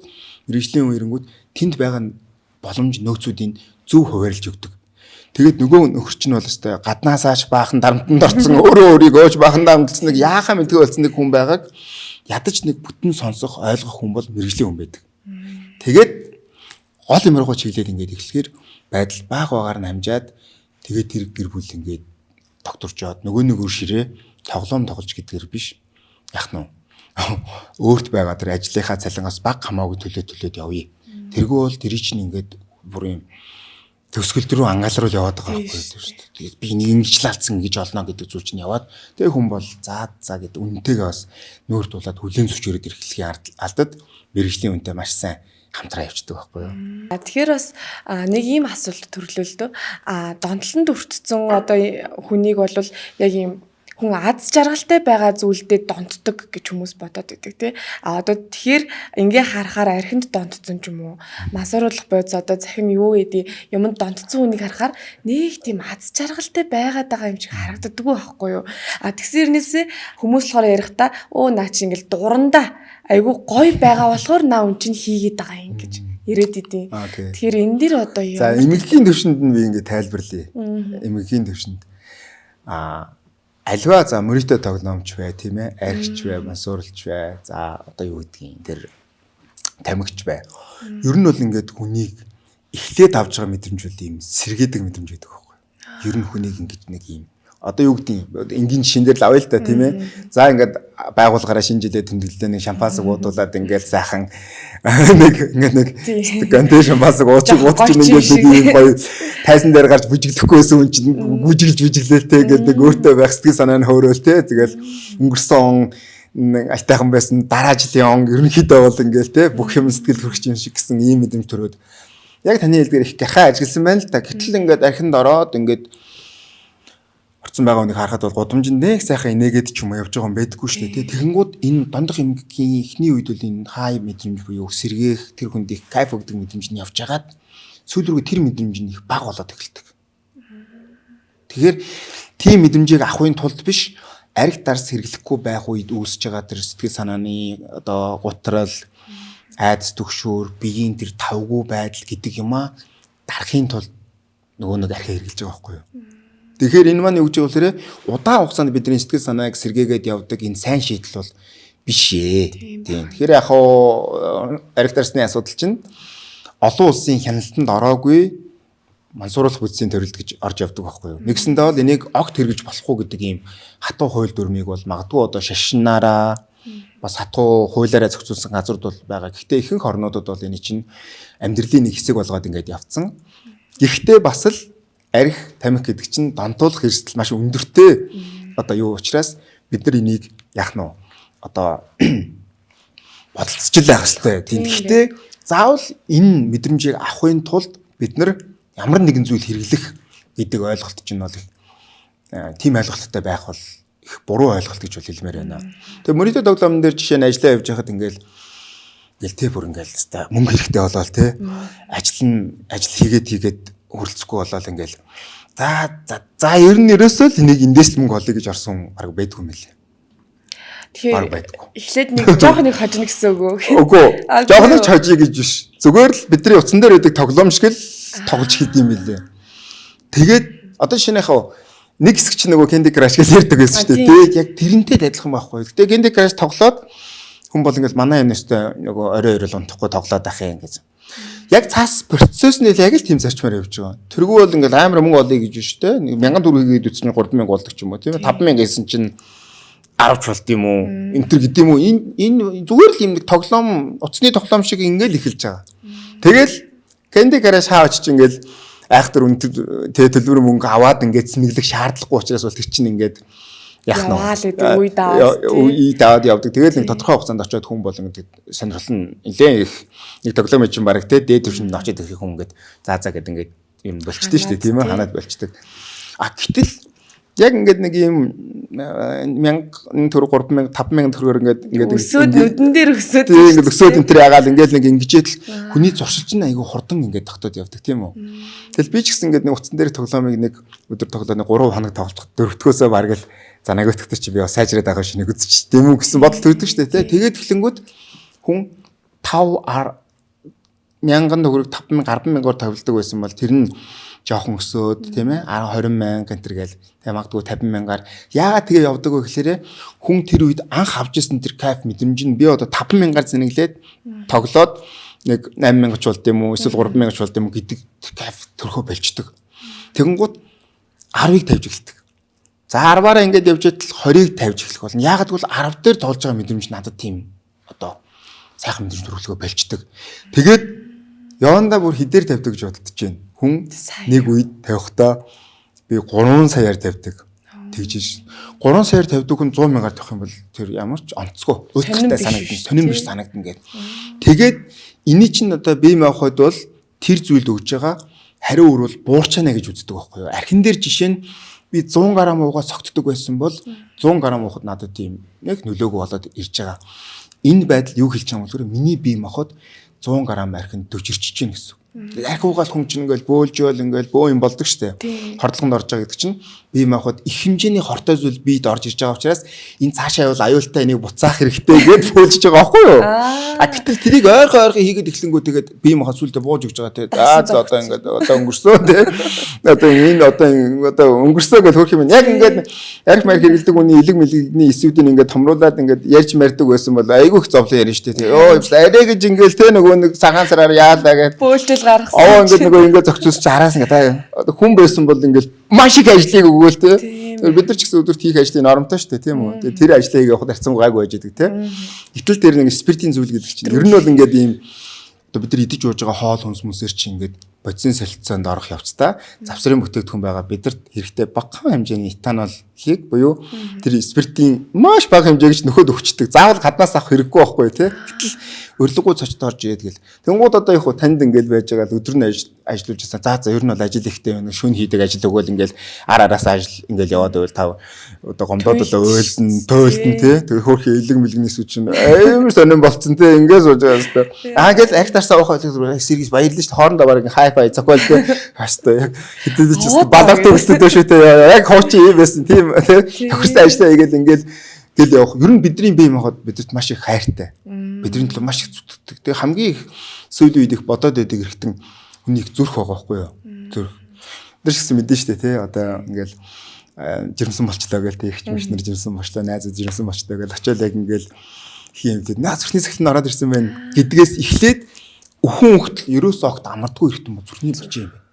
мэрэгжлийн үеирэнгүүд тэнд байгаа боломж нөөцүүдийн зөв хуваарлж өгдөг. Тэгээд нөгөө нөхөрч нь бол өстой гаднаасааш баахан дарамтанд орсон өөрөө өөрийгөөч баахан дарамтлсан нэг яахаа мэдгүй болсон нэг хүн байгааг ядаж нэг бүтэн сонсох ойлгох хүн бол мэрэгжлийн хүн байдаг. Тэгээд гол юм руу чиглээд ингээд эхлэхээр байдал бага багаар нь хамжаад тэгээд тэр гэр бүл ингээд докторжоод нөгөө нэг өр ширээ тоглоом тоглож гэдгээр биш яах нь өөрт байгаа тэр ажлынхаа цалингаас баг хамаагүй төлөөд явъя. Тэргүй бол тэр чинь ингээд бүр юм төсгөл рүү ангаал руу яваад байгаа байхгүй шүү дээ. Тэгээд би нэг ингэж л алдсан гэж олно гэдэг зүйл чинь яваад тэгээ хүн бол за гэд үнэнтэйгээ бас нүүр дулаад хүлэн зөвшөөрөд ирэхлэхийн алдад мэрэгжлийн үнэтэй маш сайн хамтраа явждаг байхгүй юу. Тэгэхээр бас нэг ийм асуулт төрлөө л дөө. Донтолонд өртсөн одоо хүнийг бол яг ийм хүн аз жаргалтай байгаа зүйлдээ донтдог гэж хүмүүс бодоод байдаг тий. Одоо тэгэхээр ингээ харахаар архинд донтсон ч юм уу. Масууруулах бойц одоо захим юу гэдэг юмд донтсон хүнийг харахаар нэг тийм аз жаргалтай байгаад байгаа юм шиг харагддаг байхгүй юу. Тэгсэрнээсээ хүмүүс болохоор ярихдаа наа чи ингээл дурандаа айгу гоё байгаа болохоор наа үн чинь хийгээд байгаа юм гэж ирээд идэв. Тэгэхээр энэ дэр одоо юу? За эмгэгийн төвшөнд нь би ингээ тайлбарлая. Эмгэгийн төвшөнд альва за мөрөдөө тоглоомч бай тийм ээ, архич бай, мансуурлч бай. За одоо юу гэдгийг тэр тамхич бай. Ер нь бол ингээд хүнийг эхлээд авч байгаа мэдрэмж бол ийм сэргээдэг мэдрэмж байдаг байхгүй. Ер нь хүнийг ингэж нэг ийм одоо юу гэдгийг энгийн жишээн дээр л авъя л та тийм ээ. За ингээд байгууллагаараа шинэ жилээ тэмдэглэлээ нэг шампансаг уудуулаад ингээд сайхан нэг гантэ шампансаг уучих ингээд нэг ийм гоё тайсан дээр гарч бүжиглэхгүйсэн хүн чинь бүжиглэлтэй гэдэг нэг өөртөө байх сэтгэл санаа нь хөөрөөл те. Тэгэл өнгөрсөн айтайхан байсан дараа жилийн он ерөнхийдөө бол ингээд те бүх юм сэтгэл хүрэх юм шиг гэсэн ийм мэдрэмж төрөөд яг таны хэлдгээр их гахаа ажилласан байна л та. Гэтэл ингээд архинд ороод ингээд орцсон байгаа хүнийг харахад бол гудамжинд нэг сайхан инээгээд ч юм уу явж байгаа юм байдаггүй шүү дээ. Тэгэнгүүт энэ дондох эмгэгийн эхний үед бол энэ хай мэдрэмж буюу сэргээх тэр хүнд их кайф өгдөг мэдрэмж нь явж хагаад сүүл рүү тэр мэдрэмж нь их бага болоод эхэлдэг. Тэгэхээр тийм мэдрэмжийг авахын тулд биш арх дарс хэрэглэхгүй байх үед үүсэж байгаа тэр сэтгэл санааны одоо гутрал, айдас түгшүүр, биеийн тэр тавгүй байдал гэдэг юмаа дарахын тулд нөгөө нэг архи хэрэглэж байгаа байхгүй юу? Тэгэхээр энэ маань юу гэж хэлэхээр удаан хугацаанд бидний сэтгэл санааг сэргээгээд явдаг энэ сайн шийдэл бол биш ээ. Тийм. Тэгэхээр яг хоо арх дарсны асуудал чинь олон улсын хяналтанд ороогүй мансууруулах бүтцийн төрөлд гэж орж явдаг байхгүй юу. Нэгсэндээ бол энийг огт хэрэгж болохгүй гэдэг ийм хатуу хууль дүрмийг бол магадгүй одоо шашинаараа бас хатуу хуулиараа зохицуулсан газрууд бол байгаа. Гэхдээ ихэнх орнуудад бол энэ чинь амьдралын нэг хэсэг болгоод ингээд явцсан. Гэхдээ бас л арх тамхи гэдэг чинь донтуулах эрсдэл маш өндөртэй. Одоо юу учраас бид нар энийг яах нь одоо бодолцож байх хэрэгтэй. Тэгэхдээ заавал энэ мэдрэмжийг авахын тулд бид нар ямар нэгэн зүйл хэрэглэх гэдэг ойлголт чинь бол тийм ойлголттой байх бол их буруу ойлголт гэж бол хэлмээр байна. Тэгээ мөрөдө тоглоомн дээр жишээ нь ажиллаа явж байхад ингээл тэ бүр ингээл хэвээр мөнгө хэрэгтэй болоод те ажил хийгээд хөрөлцөхгүй болоод ингээл за ер нь ерөөсөө л энийг эндээс мөнгө олъё гэж орсон арга байдгүй юм лээ. Тэгэхээр эхлээд нэг жоохныг хожно гэсэн үг үү? Үгүй. Жоохныг хожъё гэж биш. Зүгээр л бидний утсан дээр байдаг тоглоом шиг л тоглож хийдэм билээ. Тэгээд одоо шинийхээ нэг хэсэг чинь нөгөө Candy Crush гэж ярьдаг байсан шүү дээ. Тэгээд яг тэрнтэй адилхан байхгүй. Гэтэ Candy Crush тоглоод хүн бол ингээл манай энэ өстэй нөгөө орой орой унтахгүй тоглоод ах юм гэж. Яг цаас процессны яг л тийм зарчмаар явж байгаа. Тэргүй бол ингээл амар мөнгө олъё гэж шүү дээ. 1000 төгрөг хийгээд үтсний 3000 болдог ч юм уу тийм ээ. 5000 гэсэн чинь 10 болд юм уу? Энтер гэдэг юм уу? Энэ зүгээр л юм нэг тоглоом, утасны тоглоом шиг ингээл эхэлж байгаа. Тэгэл Candy Crush хаач чинь ингээл айхтар үнэтэй төлбөр мөнгө аваад ингээд сэнэглэх шаардлагагүй учраас бол тэр чинь ингээд яах нь үе даваад явдаг. Тэгэл нэг тодорхой хугацаанд очиод хүн бол ингээд сонирхол нь нэлээд их нэг тоглоом чинь бараг те дээд төвшөнд очиод ирэх хүн ингээд за гэд ингээд юм болчихдээ шүү дээ тийм ээ ханаад болчдөг. Гэтэл яг ингээд нэг юм 1000 төгрөг 3000 5000 төгрөгөөр ингээд өсөөд нүдэн дээр өсөөд ингээд өсөөд энэ төр ягаал ингээд нэг ингэжээл хүний зуршилж нь айгүй хурдан ингээд тогтоод явдаг тийм үү. Тэгэл би ч гэсэн ингээд нэг утсан дээр тоглоомыг нэг өдөр тоглоод 3 хоног тоглох 4-өөсөө бараг л за нэг өтгтөр чи би бас сайжраад байгаа шинийг үзчих тийм үү гэсэн бодол төрдөг шүү дээ. Тэгээд эхлэнгүүд хүн 1000 төгрөг 5000 100000-аар тавилдаг байсан бол тэр нь жоохон өсөөд тийм ээ 10 20000 гэнтэр гээл тийм магадгүй 50000-аар яагаад тэгээ явдаг вэ гэхээр хүн тэр үед анх авч ирсэн тэр кайф мэдрэмж нь би одоо 5000-аар зэнэглээд тоглоод нэг 8000 ч болд юм уу эсвэл 3000 ч болд юм уу гэдэг кайф төрхөө болчдөг. Тэгэнгუთ 10-ыг тавьж эхэлдэг. За 10-аараа ингээд явж идэл 20-ыг тавьж эхлэх болно. Яагаад гэвэл 10 дээр тоглож байгаа мэдрэмж надад тийм одоо сайхан мэдрэмж төрүүлгөө болчдөг. Тэгээд явандаа бүр хідээр тавьдаг гэж бодож байна. Хүн нэг үед тавихтаа би 3 саяар тавьдаг. Тэгж 3 саяар тавьдаг хүн 100,000-аар тавих юм бол тэр ямар ч онцгүй. Өөртөө санагдана. Сонирн биш санагдана гэдэг. Тэгээд эний чинь одоо бие махбод бол тэр зүйлд өгж байгаа хариу үрвэл буурчаана гэж үздэг байхгүй юу? Архин дээр жишээ нь би 100 г уугаа согтдог байсан бол 100 г уухад надад тийм яг нөлөөгүй болоод ирж байгаа. Энэ байдал юу хэлж байгаа юм бол миний бие махбод 100 г архин дөжирчж гин гэсэн. Арх уугаал хүн чинь ингээл бөөлжөөл ингээл бөө юм болдог штэ. Хордлогонд орж байгаа гэдэг чинь бие махбод их хэмжээний хортой зүйл биед орж ирж байгаа учраас энэ цаашаа явал аюултай энийг буцаах хэрэгтэй гэж бөөлж байгаа байхгүй юу? Гэтэл тэрийг ойрхон хийгээд эхлэнгүү тэгээд бие махбод сүлдө бууж өгч байгаа те. За одоо ингээд одоо өнгөрсөө те. Одоо өнгөрсөө гэж хөрх юм. Яг ингээд арх марх хэрэгэлдэг үний элэг мэлэгний эсүүдийн ингээд томруулаад ингээд ярьж марьдаг байсан бол айгүй их зовлон ярина штэ. Йоо арай гэж ингээл те нөгөө нэг цагаан сараар яалаа гэж бөөлжөл гаргасан. Аа ингээд нөгөө ингээд зохицуулж араас ингээд хүн байсан бол ингээд маш их ажлыг өгөөл те. Бид нар ч гэсэн өдөрт хийх ажлын нормтой шүү дээ тийм үү. Тэгээ тэр ажлыг явахад харцангуй гайгүй байж идэг те. Гэтэл тэр нэг спиртийн зүйл гэдэг чинь ер нь бол ингээд ийм одоо бид нар идэж ууж байгаа хоол хүнс мүсэр чинь ингээд бодисын солилцоонд орох явцдаа завсрын бүтээгдэхүүн байгаа бидэрт хэрэгтэй багахан хэмжээний этанолыг буюу тэр спиртийн маш бага хэмжээгч нөхөд өгчдөг. Заавал гаднаас авах хэрэггүй байхгүй тий. Гэтэл урилгуу цочд орж ирээд гэл. Тэнгууд одоо яг хуу танд ингээл байж байгаа л өдөр нь ажиллаж байсан. За ер нь бол ажил ихтэй байна. Шүн хийдэг ажил өгөөл ингээл араас ажил ингээл яваад байвал тав одоо гомдоод л ойлсон, тойлтон тий. Тэгээ хөөрхи элэг мэлгний сүч чинь амар сонирн болцсон тий. Ингээд сууж байгаа хэвээр. Гэтэл архитарсаа уух сэргийс баярлаж шүү. Хоорондоо бараг хай-фай цохол тий. Хаштай яг хэдээд ч гэсэн балар төгсдөг шүү тий. Яг хоочин юм байсан тийм тий. Тохирсон ажлаа хийгээл ингээл гэл явах. Ер нь бидний бие махбод бидэрт маш их хайртай. Бидний төлөө маш их зүтгэдэг. Тэгээ хамгийн их сүүлийн үед их бодоод байдаг эргэтэн хүний их зүрх байгаа байхгүй юу? Зүрх. Тэр ч гэсэн мэдэн штэ тий. Одоо ингээл жирэмсэн болчлоо гээл тий. Ихч машнэр жирэмсэн болчлоо, найзууд жирэмсэн болчлоо гээл очиод яг ингээл хийм тий. Наа зүрхний сахилт нь ороод ирсэн байна. Гэдгээс эхлээд өхөн хөлт ерөөсөө огт амардгүй эргэтэн бол зүрхний болчих юм байна.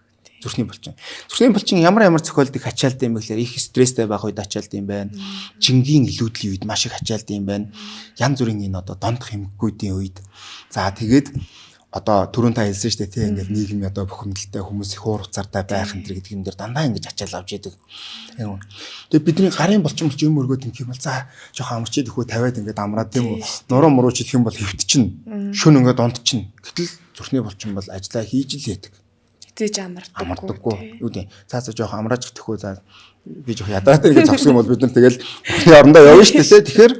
Зүрхний булчин. Зүрхний булчин ямар цохиолдыг хачаалдаг юм бэ гэхээр их стресстэй байх үед ачаалдаг юм байна. Жингийн илүүдлийн үед маш их ачаалдаг юм байна. Янз бүрийн энэ одоо дондох хэмггүүдийн үед. За тэгээд одоо түрүүн та хэлсэн шүү дээ тийм ингээд нийгэм одоо бухимдалтай хүмүүс их уур уцаартай байх энэ гэдэг юм дээр дандаа ингэж ачаал авч идэг. Тэгээд бидний гарын булчин юм өргөөд ингэх юм бол за жоохон амарчид ихөө тавиад ингээд амраад тийм үү. Нуруу муруу ч идэх юм бол хөвтчин. Шүн ингээд унтчин. Гэтэл зүрхний булчин бол ажиллаа хийж л яадаг. Хизээж амардаггүй. Юу дээ. Цаасаа жоох амрааж гэхгүй за би жоох ядраад ирэх зогсох юм бол бид нар тэгэл орондоо явна шүү дээ. Тэгэхээр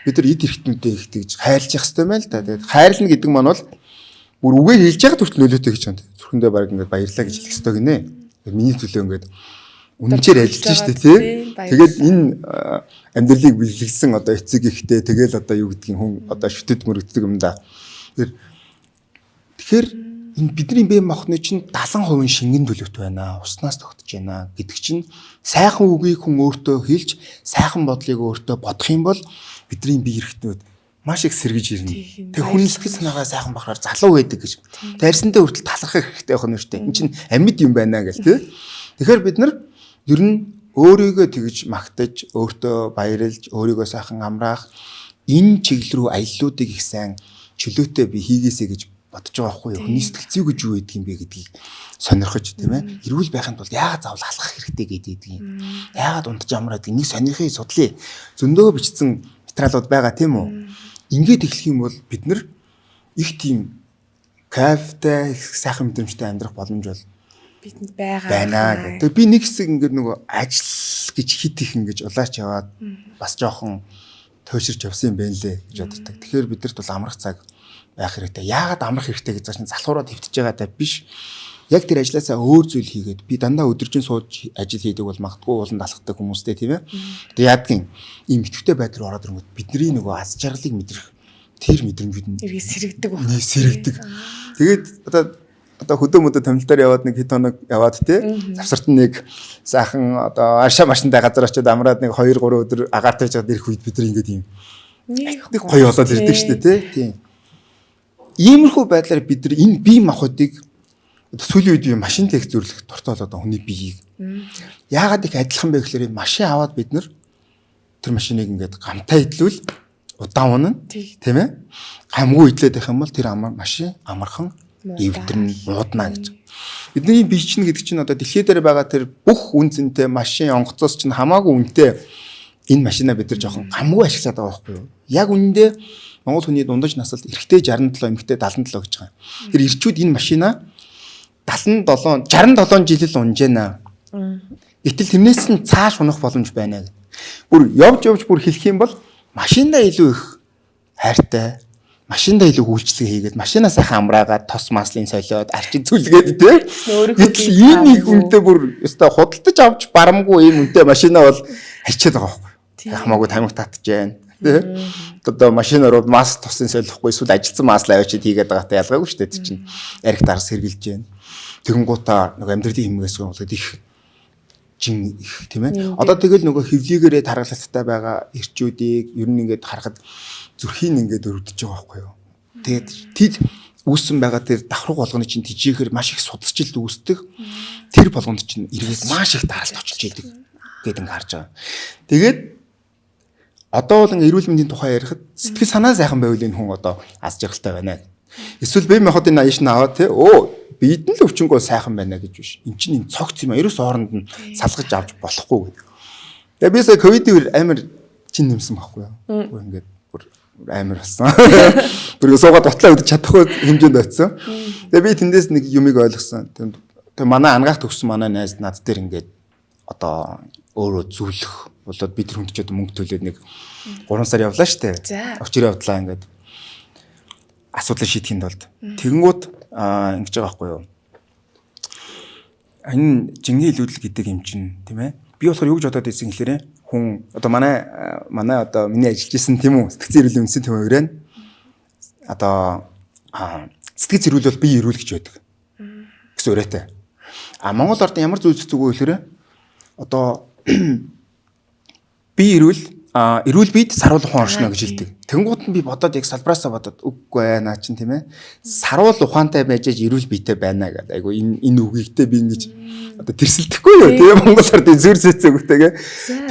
бид нар эд эрхтнүүдээ их тэгж хайрлах хэрэгтэй мэн л да. Тэгээд хайрлна гэдэг маань бол бүр үгээ хэлж яхад хүртэл нөлөөтэй гэж байна. Зүрхэндээ баг ингээд баярлаа гэж хэлэх хэрэгтэй гинэ. Миний төлөө ингээд үнэнчээр ажиллаж штэ тий. Тэгээд энэ амьдралыг бэлгэлсэн одоо эцэг ихтэй тэгэл одоо юу гэдгийг хүн одоо шүтэд мөрөгддөг юм да. Тэгэхээр энэ бидний бие махбодны чинь 70% шингэн төлөвт байна. Уснаас тогтож байна гэдэг чинь сайхан үгийг хүн өөртөө хэлж сайхан бодлыг өөртөө бодох юм бол бидний бие эрхтнүүд маш их сэргэж ирнэ. Тэг хүн сэтгэл санаагаа сайхан бахаар залуу байдаг гэж. Тарьсандаа хүртэл талархах хэрэгтэй байх нь шүү дээ. Энд чинь амьд юм байна гэл тий. Тэгэхээр бид нар ер нь өөрийгөө тэгж магтаж, өөртөө баярлж, өөрийгөө сайхан амраах энэ чиглэл рүү аяллуудыг их сайн чөлөөтэй би хийгээсэй гэж бодож байгаа байхгүй юу. Хүний сэтгэл зүй гэж юу гэдэг юм бэ гэдгийг сонирхож тийм ээ. Эрүүл байхын тулд яагаад заавал алхах хэрэгтэй гэдэг юм. Яагаад унтаж амраад энийг сонирхъя судлаа. Зөндөө бичсэн материалууд байгаа тийм үү. Ингээд эхлэх юм бол бид нар их тийм кайфтай, их сайхан мэдрэмжтэй амьдрах боломж бол бидэнд байгаа. Тэгээ би нэг хэсэг ингээд нөгөө ажил гэж хит их ингэж улаач яваад бас жоохон тойширч явсан юм байна лээ гэж боддог. Тэгэхээр бидэрт бол амрах цаг байх хэрэгтэй. Яагаад амрах хэрэгтэй гэж чинь залхуураад хөвтөж байгаатай биш. Яг тэр ажилласаа өөр зүйл хийгээд би дандаа өдөржин сууж ажил хийдэг бол магадгүй ууланд алхдаг хүмүүстэй тийм ээ. Тэгээ яадгийн ийм итгэвтэй байдал руу ороод ирэнгүүт бидний нөгөө аз жаргалыг мэдрэх тэр мэдрэмжүүд нь эргээ сэрэгдэг байна. Сэрэгдэг. Тэгээд одоо хөдөө мөдөө томилтоор яваад нэг хэд хоног яваад тий завсарт нэг сайхан одоо аршаа машинтай газар очиод амраад нэг 2 3 өдөр агаартай жаад ирэх үед бид нар ингээд ийм нэг гоё болоод ирдэг шүү дээ тий. Иймэрхүү байдлаар бид нар энэ бие махбодыг сүүлийн үед би машин тех зөвлөх дуртай болоод хүний биеийг яагаад их адилхан бэ гэхээр машин аваад бид нар тэр машиныг ингээд гамтай идлүүл удаан унана тийм ээ гамгүй идлээд байх юм бол тэр машин амархан эвдэрнэ муудна гэж. Бидний бие чинь гэдэг чинь одоо дэлхий дээр байгаа тэр бүх үн цэнтэй машин онгоцоос чинь хамаагүй үнэтэй энэ машинаа бид нар жоохон гамгүй ашиглаад байгаа байхгүй юу? Яг үнэндээ Монгол хүний дундаж насалд эрэгтэй 67 эмэгтэй 77 гэж байгаа. Тэр эрчүүд энэ машинаа 67 жил унж байна. Гэтэл тэрнээс нь цааш унах боломж байна. Бүр явж бүр хэлэх юм бол машиндаа илүү их хайртай, машиндаа илүү үйлчлэг хийгээд, машинаа сайхан амраагаад, тос маслын солиод, арчин зүлгээд тий. Гэтэл энэ их үнэтэй бүр өстой худалдаж авч барамгүй ийм үнэтэй машинаа бол хачаад байгаа байхгүй. Хамаагүй тамиг татж байна. Тий. Одоо машинаар мас тосын солихгүй эсвэл ажилтсан маслаа авчид хийгээд байгаатай ялгаагүй шүү дээ тий чинь. Арх дарс хэрглэж байна. Тэгэнгуутаа нэг амьдралын хэмнээс болоод их чин их тийм ээ. Одоо тэгэл нөгөө хөвлийгээрээ таргалалттай байгаа эрчүүдийг ер нь ингээд харахад зүрхийн ингээд өрөвдөж байгаа байхгүй юу. Тэгээд тэд үүссэн байгаа тэр давхраг болгоны чинь тижээхэр маш их судасжилт үүсдэг. Тэр болгонд чинь эргээд маш их даралт очилж идэг гэдэг ингээд харж байгаа. Тэгээд одоо бол эрүүл мэндийн тухай ярихад сэтгэл санаа сайхан байвал энэ хүн одоо аз жаргалтай байна. Эсвэл бие махбодын аяш нь аваад тий бид нь л өвчнгөө сайхан байна гэж биш. Эн чинь энэ цогц юм а. Ерөөс хооронд нь салгаж авч болохгүй гэдэг. Тэгээ би сая ковидын үеэр амар чин нэмсэн байхгүй юу. Ингээд бүр амар болсон. Бүр суугаад утлаа өдөж чадахгүй хэмжээнд очсон. Тэгээ би тэндээс нэг юмыг ойлгосон. Тэгээ манай ангаах төгссөн манай найз над дээр ингээд одоо өөрөө зөвлөх болоод бид нар хүндчээд мөнгө төлөөд нэг 3 сар явлаа штэ. Очир явдлаа ингээд асуудал шийдэхин тулд. Тэгэнгүүт ингэж байгаа байхгүй юу. Энэ жинхэнэ илүүдэл гэдэг юм чинь тийм ээ. Би болохоор юу гэж бодоод байсан гэхээр хүн одоо манай одоо миний ажиллаж исэн тийм үү сэтгцэн эрүүл мэндийн төвөөрөө одоо сэтгц эрүүл бол бие эрүүл гэж байдаг. Гэсэн үрээтэй. Монгол орд ямар зүйл зүг вэ гэхээр одоо бие эрүүл биед саруул ухаан оршно гэж хэлдэг. Тэнгууд нь би бодоод яг салбраасаа бодоод үгүй наа чин тийм ээ. Саруул ухаантай байж эрүүл биетэй байна гэдэг. Айгу энэ үгийгтэй би ингэж одоо тэрсэлдэхгүй юу тийм Монгол ордын зүр зэцэгтэйгээ.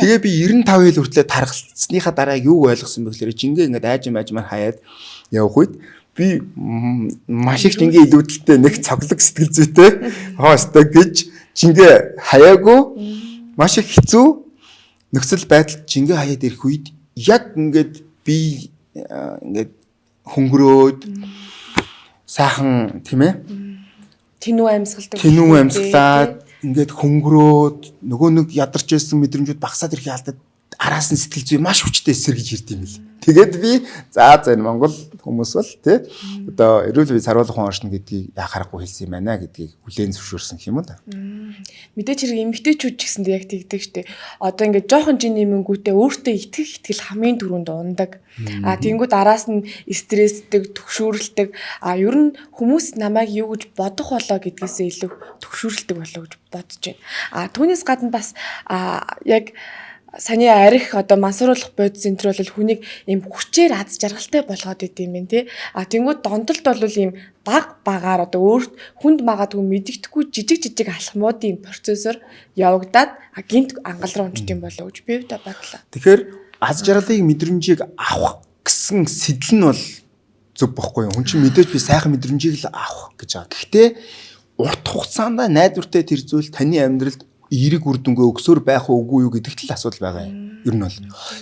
Тэгээ би 95 хил хүртлээр тархалцсныхаа дараа юу ойлгосон бэ гэхээр жингээ ингэж аажмаар хаяад явах үед би маш их жингээ илүүдэлтэй нэг цоглог сэтгэл зүйтэй хоостой гэж жингээ хаяагүй маш их хэцүү нөхцөл байдал жингээ хаяад ирэх үед яг ингээд би ингээд хөнгөрөөд сайхан тийм ээ Тинүү амьсгалдаг. Тинүү амьсгалаад ингээд хөнгөрөөд нөгөө нэг ядарч байсан мэдрэмжүүд багасаад ирэхээ алдаад араас нь сэтгэл зүй маш хүчтэй эсэргэж ирд юм л. Тэгээд би за энэ Монгол хүмүүс бол тий одоо эрүүл бие саруулах хүн оршин гэдгийг яхахгүй хэлсэн юм байна гэдгийг хүлээн зөвшөөрсөн юм да. Мэдээч хэрэг эмгтээчүүд ч гэсэндээ яг тэгдэг штэ. Одоо ингээд жоохон жин нэмэнгүүтээ өөртөө итгэл хамгийн түрүүнд ундаг. Тэнгүүд араас нь стрессдэг, төгшүүрэлдэг. Ер нь хүмүүс намайг юу гэж бодох болоо гэдгээсээ илүү төгшүүрэлдэг болоо гэж бодож байна. Түүнээс гадна бас яг саний арих одоо мансууруулах бодис энэ төр бол хүнийг ийм хүчээр аз жаргалтай болгоод идэм юм тий. Тэнгүүд дондолт бол ийм багаар одоо өөрт хүнд магадгүй мэддэхгүй жижиг алхмуудын процессор явагдаад гинт ангал руу унжт юм болоо гэж би бодлоо. Тэгэхээр аз жаргалыг мэдрэмжийг авах гэсэн сэтэл нь бол зөв бохгүй юу. Хүн чинь мэдээж би сайхан мэдрэмжийг л авах гэж байгаа. Гэхдээ урт хугацаанд найдвартай тэр зүйл таны амьдралд эерэг үр дүнгээ өгсөөр байх уугүй юу гэдэгт л асуудал байгаа юм. Ер нь бол.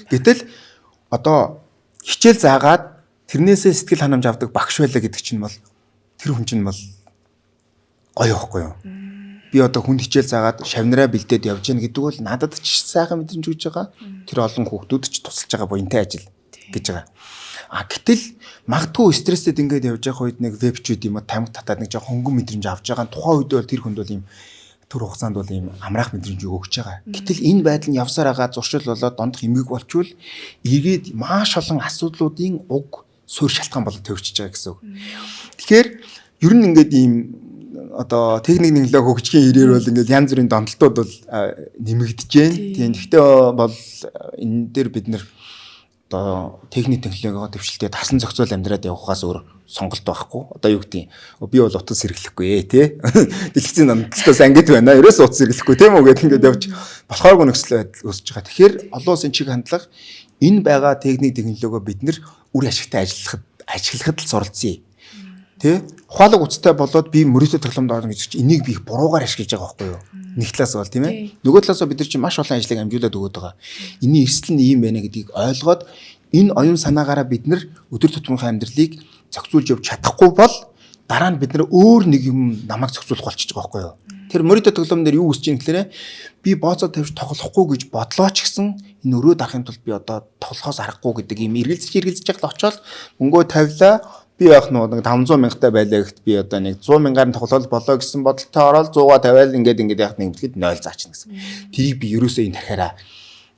Гэтэл одоо хичээл заагаад тэрнээсээ сэтгэл ханамж авдаг багш байлаа гэдэг чинь бол тэр хүн чинь бол гоё байхгүй юу? Би одоо хүн хичээл заагаад шавнараа бэлдээд явж гин гэдэг бол надад ч сайхан мэдрэмж өгж байгаа. Тэр олон хүүхдүүд ч тусалж байгаа буянтай ажил гэж байгаа. Гэтэл магадгүй стресстэд ингээд явж байгаа үед нэг вебчүүд юм уу тамиг татаад нэг жоохон хөнгөн мэдрэмж авч байгаа. Тухайн үед бол тэр хүнд бол ийм төр хугацаанд бол ийм амраах мэдрэмж өгч байгаа. Гэтэл энэ байдал нь явсаар байгаа зуршил болоод дондох эмгэг болчвол эргээд маш олон асуудлуудын уг суурь шалтгаан болоод төвчж байгаа гэсэн үг. Тэгэхээр ер нь ингээд ийм одоо техник нөлөө хөгжихийн ирээр бол ингээд янз бүрийн донтолтууд бол нэмэгдэж байна. Тийм. Гэхдээ бол энэ дээр бид нэр одоо техник технологиогоо төвчлөлтөд тасан зохицуул амьдраад явахаас өөр сонголт байхгүй. Одоо юу гэдэг юм. Би бол утас сэргэлэхгүй тий. Дэлгэцийн донтолтоос ангид байна. Ерөөс утас сэргэлэхгүй тийм үү гэдэг ингээд явж болохооргүй нөхцөл байдал үүсэж байгаа. Тэгэхээр олон улсын чиг хандлага энэ байгаа техник технологиогоо бид нэр үр ашигтай ажиглахад л суралцъя. Тэ? Ухаалаг уцтай болоод би мөрөөдө тоглоомд орно гэж чинь энийг би их буруугаар ашиглаж байгаа байхгүй юу? Нэг талаас бол тийм ээ. Нөгөө талаас бид нар чинь маш олон ажлыг амжуулаад өгöd байгаа. Энийн эрсдэл нь ийм байна гэдгийг ойлгоод энэ оюун санаагаараа бид нар өдөр тутмынхаа амьдралыг зохицуулж явж чадахгүй бол дараа нь бид нар өөр нэг юм намайг зохицуулах болчихж байгаа байхгүй юу? Тэр мөрөөдө тоглоом дээр юу үсэж ийн гэхээр би бооцоо тавьж тоглохгүй гэж бодлоо ч гэсэн энэ өрөө дарахын тулд би одоо тоглохоос аргагүй гэдэг юм эргэлзэж байгаа л очоод мөнгөө тавилаа. Би яах нь нэг 500 мянгаттай байлаа гэхэд би одоо нэг 100 мянгаар тоглол болоо гэсэн бодолтой ороод 100-аа тавиал ингээд яах нэг тэгэхэд 0 заачна гэсэн. Тэрийг би ерөөсөө энэ тархаараа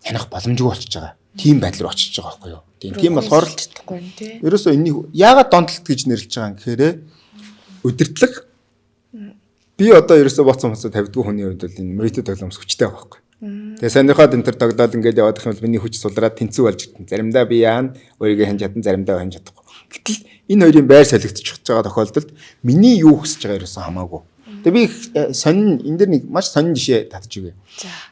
хянах боломжгүй болчихж байгаа. Тийм байдал руу очиж байгаа байхгүй юу? Тийм болохоор л чадахгүй юм тий. Ерөөсөө энийг яагаад донтолт гэж нэрлэж байгаа юм гэхээр удирдлага би одоо ерөөсөө боцсон тавьдгүй хүний хувьд бол энэ мөрөөдө тоглоомс хүчтэй байгаа байхгүй. Тэгээ санийхад энэ төр тоглоод ингээд явах юм бол миний хүч сулраад тэнцүү болж иртэн. Заримдаа би яана өөрийгөө хянж чадан, заримдаа хянж чадахгүй. Гэтэл энэ хоёрын байр солигдчих байгаа тохиолдолд миний юу хүсэж байгаа ерөөсөө хамаагүй. Тэгээ би сонин энэ дэр нэг маш сонин жишээ татж өгье.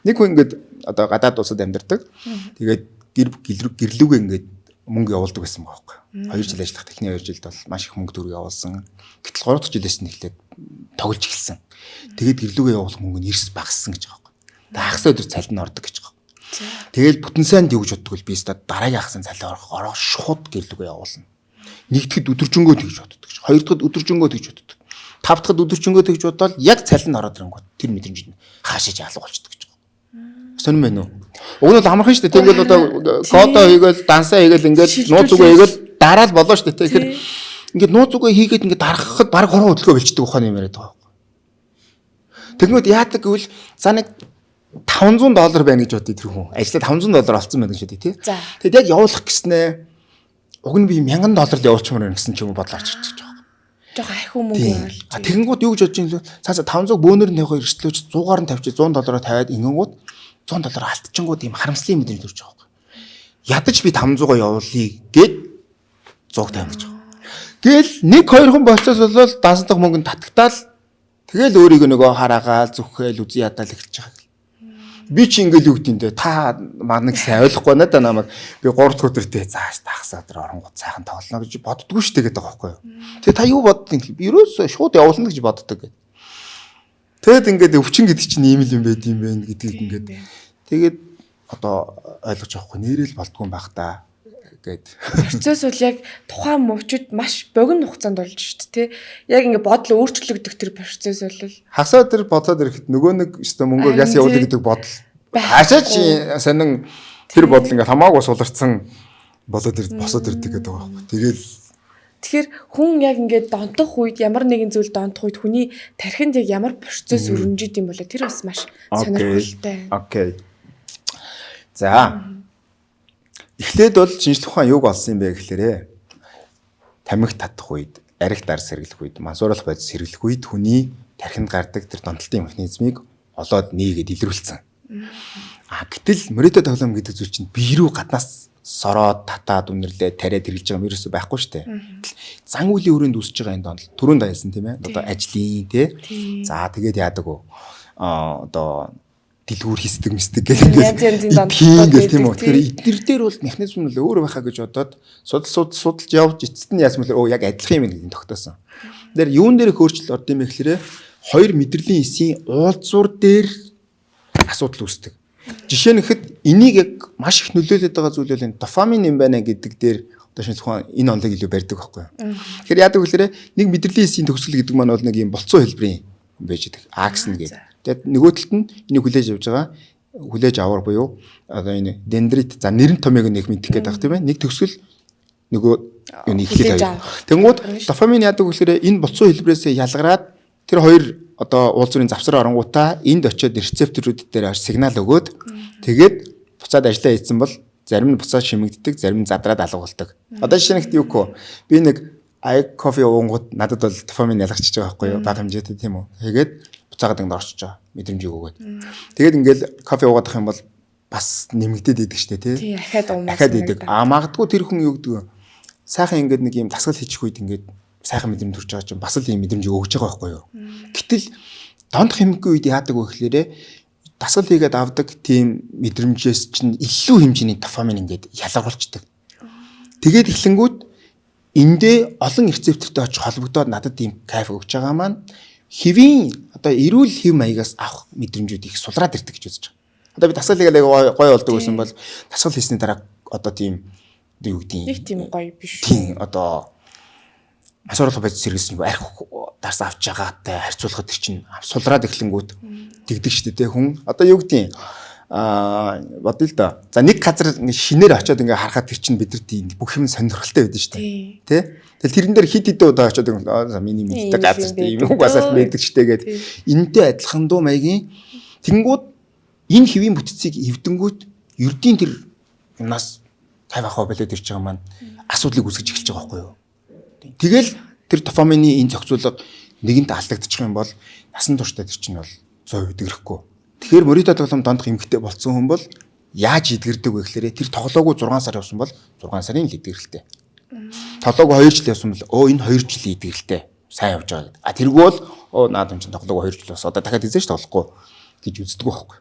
Нэг хүн ингээд одоо гадаад улсад амьдардаг. Тэгээд гэрлүүгээ ингээд мөнгө явуулдаг байсан байхгүй. 2 жил ажиллах техникийн 2 жилд бол маш их мөнгө төгрөг явуулсан. Гэтэл 3 дахь жилээс нь эхлээд тоглож эхэлсэн. Тэгээд гэрлүүгээ явуулах мөнгө нь эрс багассан гэж байгаа байхгүй. Тэгээд хагас өдөр цалин ордог гэж байгаа. Тэгэл бүтэн сайнд юу гэж боддог вэ? Би өөртөө дараагийн хагасны цалин орох шууд гэрлүүгээ явуулна. Нэгдэхэд өдөржингөө тэгж боддог. Хоёр дахьд өдөржингөө тэгж боддог. Тав дахьд өдөржингөө тэгж бодоод яг цалин ороод ирэнгүүт тэр мэдрэмж нь хаашиж алга болчихдог гэж байгаа. Сонирм байна уу? Уг нь бол амархан шүү дээ. Тэгвэл одоо кодо хийгээл, дансаа хийгээл ингээд нууц үгээ хийгээл дараал болоо шүү дээ. Тэгэхээр ингээд нууц үгээ хийгээд ингээд дарахад баг 3 хөдөлгөөн бэлчдэг ухааны юм яриад байгаа. Тэгмэд яадаг гэвэл за нэг $500 байна гэж бодъё тэр хүн. Ажлаа $500 олцсон байна гэж бодъё тий. Тэгэд яг явуулах гэснээр уг нь би $1000 явуулчмаар байна гэсэн ч юм уу бодлоо орж ирчих жоох. Жоох ахиу мөнгө бол. Тэгэнгүүт юу гэж бодож юм бэ? Цааса 500 бөөнөр нь явах эрсдлөөч 100-аар нь тавьчих $100 тавиад ингэнгүүт $100 алдчихгууд ийм харамслын мэдрэмж төрж байгаа юм. Ядаж би 500-аа явуулъя гэд 100 тавих гэж байгаа. Гэл 1-2 хүн болцоос болол дансдах мөнгөнд татагтаал тэгэл өөрийгөө нөгөө хараагаал зүхэл үзий ядаал эхэлж байгаа. Би чи ингээл юу гэдэг юм та манайг сайн ойлгохгүй надаа намайг би 3 дахь өдөртөө зааш тахсаа өдөр оронгууд сайхан тоглоно гэж боддгоо шүү дээ гэдэг байгаа байхгүй юу. Тэгээ та юу боддیں۔ Би ерөөсөө шууд явуулна гэж боддог гэдэг. Тэгэд ингээд өвчин гэдэг чинь ийм л юм байд юм байна гэдгийг ингээд тэгээд одоо ойлгож авахгүй нэрэл болдгүй юм байх та гэд. Процесс бол яг тухайн мөвчөд маш богино хугацаанд болж шүү дээ. Яг ингээд бодол өөрчлөгдөх тэр процесс бол Хасаа тэр бодлоод ирэхэд нөгөө нэг өстө мөнгөөр яс явуулдаг гэдэг бодол хашаач сонин тэр бодол ингээд хамаагүй суларцсан болоод босоод ирдэг гэдэг байгаа байхгүй. Тэгэл тэгэхээр хүн яг ингээд донтох үед ямар нэгэн зүйл донтох үед хүний тархинд яг ямар процесс өрнөж идэм болоо тэр бас маш сонирхолтой. Окей. За. Эхлээд бол шинжлэх ухаан юуг олсон юм бэ гэхлээрээ тамхи татах үед, арх дар сэргэлэх үед, мансууруулах бодис сэргэлэх үед хүний тархинд гардаг тэр донтолтын механизмыг олоод нээгээд илрүүлсэн. Гэтэл мөрөөдө тоглоом гэдэг зүйл чинь бие рүү гаднаас сороод татаад үнэрлээ тариад хэрэгж байгаа юм ерөөсөй байхгүй шүү дээ. Зан үйлийн өрөөнд үсэж байгаа энэ донтол түрүүнд аясан тийм ээ. Одоо ажлын тий. За тэгээд яадаг вэ? Одоо дэлгүүр хийсдэг мистик гэх юм тийм үү. Тэгэхээр эднэр дээр бол механизм нь өөр байхаа гэж бодоод судалж явж эцэст нь яасан мөлөө яг адилхан юм гэдэг тогтоосон. Тэр юун дээр их өөрчлөлт орд юм бэ гэхээр хоёр мэдрэлийн эсийн уулзуур дээр асуудал үүсдэг. Жишээ нь ихэд энийг яг маш их нөлөөлөд байгаа зүйл бол энэ дофамин юм байна гэдэг дээр одоо шинжлэх ухаан энэ онолыг илүү барьдаг байхгүй юу. Тэгэхээр яадаг вэ гэхээр нэг мэдрэлийн эсийн төгсгөл гэдэг маань бол нэг юм болцсон хэлбэрийн юм байж байгаа. Аксн гэдэг. Тэгээд нөгөө талд нь энийг хүлээж авч байгаа хүлээж аваар буюу одоо энэ дендрит за нэрэн томыг нэг мэдэх гээд байгаа тийм ээ. Нэг төгсгөл нөгөө юуны ихлэл аваа. Тэнгууд дофамин яадаг вэ гэхээр энэ болцсон хэлбэрээс ялгараад тэр хоёр одоо уулзрын завсар оронгуудаа энд очиод рецепторууд дээр сигнал өгөөд тэгээд буцаад ажиллаа хийсэн бол зарим нь буцаад шимэгддэг, зарим нь задраад алга болдог. Одоо жишээ нь юу гэх би нэг кофе уунгууд надад бол дофамин ялгарчиж байгаа байхгүй юу? Бага хэмжээтэй тийм үү. Тэгээд буцаагаад ингэ орчиж байгаа. Мэдрэмжийг өгөөд. Тэгээд ингээл кофе уугаад ах юм бол бас нэмэгдээд идэг штэ тий. Ахаад идэг. Магадгүй тэр хүн юу гэдэг вэ? Сайхан ингээд нэг юм дасгал хийчих үед ингээд сайхан мэдрэмж төрж байгаа чинь бас л ийм мэдрэмж өгж байгаа байхгүй юу. Гэтэл дондох хэмжээний үед яадаг вэ гэхээр дасгал хийгээд авдаг тийм мэдрэмжээс чинь илүү хэмжээний дофамин ингээд ялгаруулцдаг. Тэгээд эхлэнгүүт эндээ олон рецептортой очиж холбогдоод надад ийм кайф өгч байгаа маань хэвийн одоо эрүүл хэв маягаас авах мэдрэмжүүд их сулраад ирдэг гэж үзэж байгаа. Одоо би дасгал хийгээд гоё болдог байсан бол дасгал хийсний дараа одоо тийм юу гэдэг нэг тийм гоё биш. Тийм одоо масууруулах бодис сэргэлсэн арх дарс авч байгаатай харьцуулахад тэр чинь сулраад эхлэнгүүд тэгдэг шүү дээ хүн. Одоо юу гэдэг бодъё л да. За нэг газар шинээр очиод ингээ харахад тэр чинь бидэрт бүх юм сонирхолтой байдаг шүү дээ. Тэ? Тэгэл тэрэн дээр хит хит удаа очиод миний мэддэг газар тийм угаасаа мэддэг шүү дээ гээд энэтэй адилхан дуу маягийн тэнгүүд энэ хэвийн бүтцийг эвдэнгүүт ердийн тэр юмнаас кайф авах болоод ирж байгаа маань асуудлыг үүсгэж эхэлж байгаа байхгүй юу? Тэгэл тэр дофамины энэ зохицуулга нэгэнт алдагдчих юм бол насан туршдаа тэр чинь бол 100% идэгрэхгүй. Тэгэхээр мөрөдө тоглоом дондох эмгэгтэй болцсон хүн бол яаж идэгэрдэг вэ гэхээр тэр тоглоогоо 6 сар явсан бол 6 сарын л идэгрэлтэй. Тоглоогоо 2 жил явсан бол энэ 2 жилийн идэгрэлтэй сайн явж байгаа гэдэг. Тэргүй бол наад юм чинь тоглоогоо 2 жил бас одоо дахиад эзэж тоглохгүй гэж үздэг байхгүй.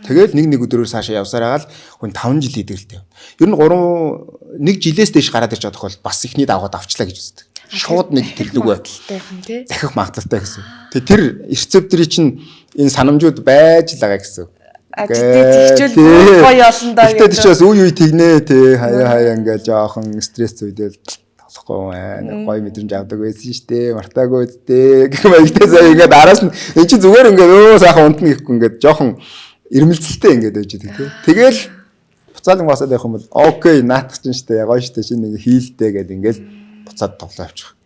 Тэгэл нэг өдрөөр цаашаа явсаар агаал хүн 5 жилийн идэгрэлтэй. Ер нь 1 жилээс дээш гараад ирж байгаа тохиол бас ихний давгаад авчлаа гэж үздэг. Шууд нэг тэрлэг байталтай захих магадaltaй гэсэн. Тэгээ тэр рецепторын чинь энэ санамжууд байж л байгаа гэсэн. Тэгчүүл гоё олон даа. Тэгээд ч бас үе тэгнэ те хаяа ингээл жоохон стресс үедэл болохгүй байна. Гоё мэдрэмж авдаг байсан шүү дээ. Мартаагүй үсттэй гэх мээгтэй сая ингээд араас нь эн чинь зүгээр ингээд сайхан унтна гэхгүй ингээд жоохон ирмэлцэлтэй ингээд байж идэг те. Тэгэл буцаалан басаад явах юм бол окей наатах чинь шүү дээ. Гоё шүү дээ. Шинэ нэг хийлтэй гэдэг ингээд буцаад тоглоо авчих.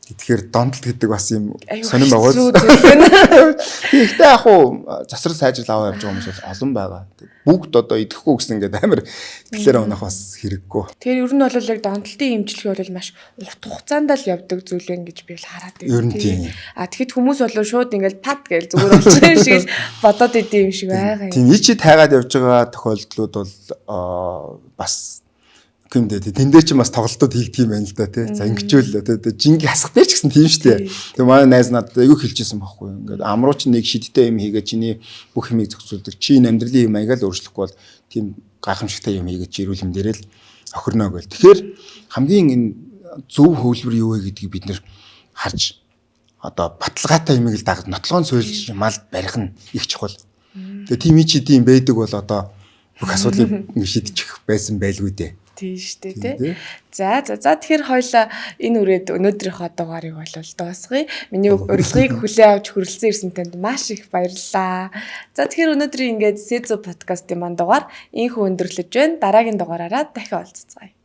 Тэгэхээр дондол гэдэг бас юм сонирн байгаа. Тэгэхдээ яг уу засвар сайжрал аваа явж байгаа хүмүүс бол олон байгаа. Бүгд одоо идэхгүй гэсэн ингээд амар тэгэхээр унах бас хэрэггүй. Тэгэхээр ер нь бол яг дондолтын эмчилгээ бол маш урт хугацаанд л явдаг зүйл байна гэж би л хараад байна. Ер нь тийм. Тэгэхэд хүмүүс бол шууд ингээд пад гээл зүгээр болчихсон юм шиг л бодоод идэв юм шиг байгаа юм. Тийм ичи тайгаад явж байгаа тохиолдлууд бол бас гэмдээ тэн дээр ч бас тоглолтууд хийгдэх юм байна л да тий. За ингэчүүл тий жинги хасах дээр ч гэсэн тийм шүү дээ. Тэгээ манай найз надад аягүй хэлжсэн байхгүй. Ингээд амруу чи нэг шидтэй юм хийгээ чиний бүх юмыг зохицуулдаг. Чи энэ амьдралын юм аягаа л өөрчлөхгүй бол тийм гайхамшигтай юм хийгээ чи эрүүл мэндээрээ л охирноо гэл. Тэгэхээр хамгийн энэ зөв хөвлөр юу вэ гэдгийг бид нэр харж одоо баталгаатай юмыг л дагаж нотлоон суйлж мал барих нь их чухал. Тэгээ тийм чи тийм байдаг бол одоо бүх асуудлыг ингэ шийдчих байсан байлгүй дээ. Тийм шүү дээ тий. За тэгэхээр хоёлаа энэ үрээд өнөөдрийнхөө дугаарыг бол дуусгая. Миний урилгыг хүлээн авч хүрэлцэн ирсэн танд маш их баярлалаа. За тэгэхээр өнөөдрийн ингээд Сэзо подкастын маань дугаар инхүү өндөрлөж байна. Дараагийн дугаараараа дахин уулзцгаая.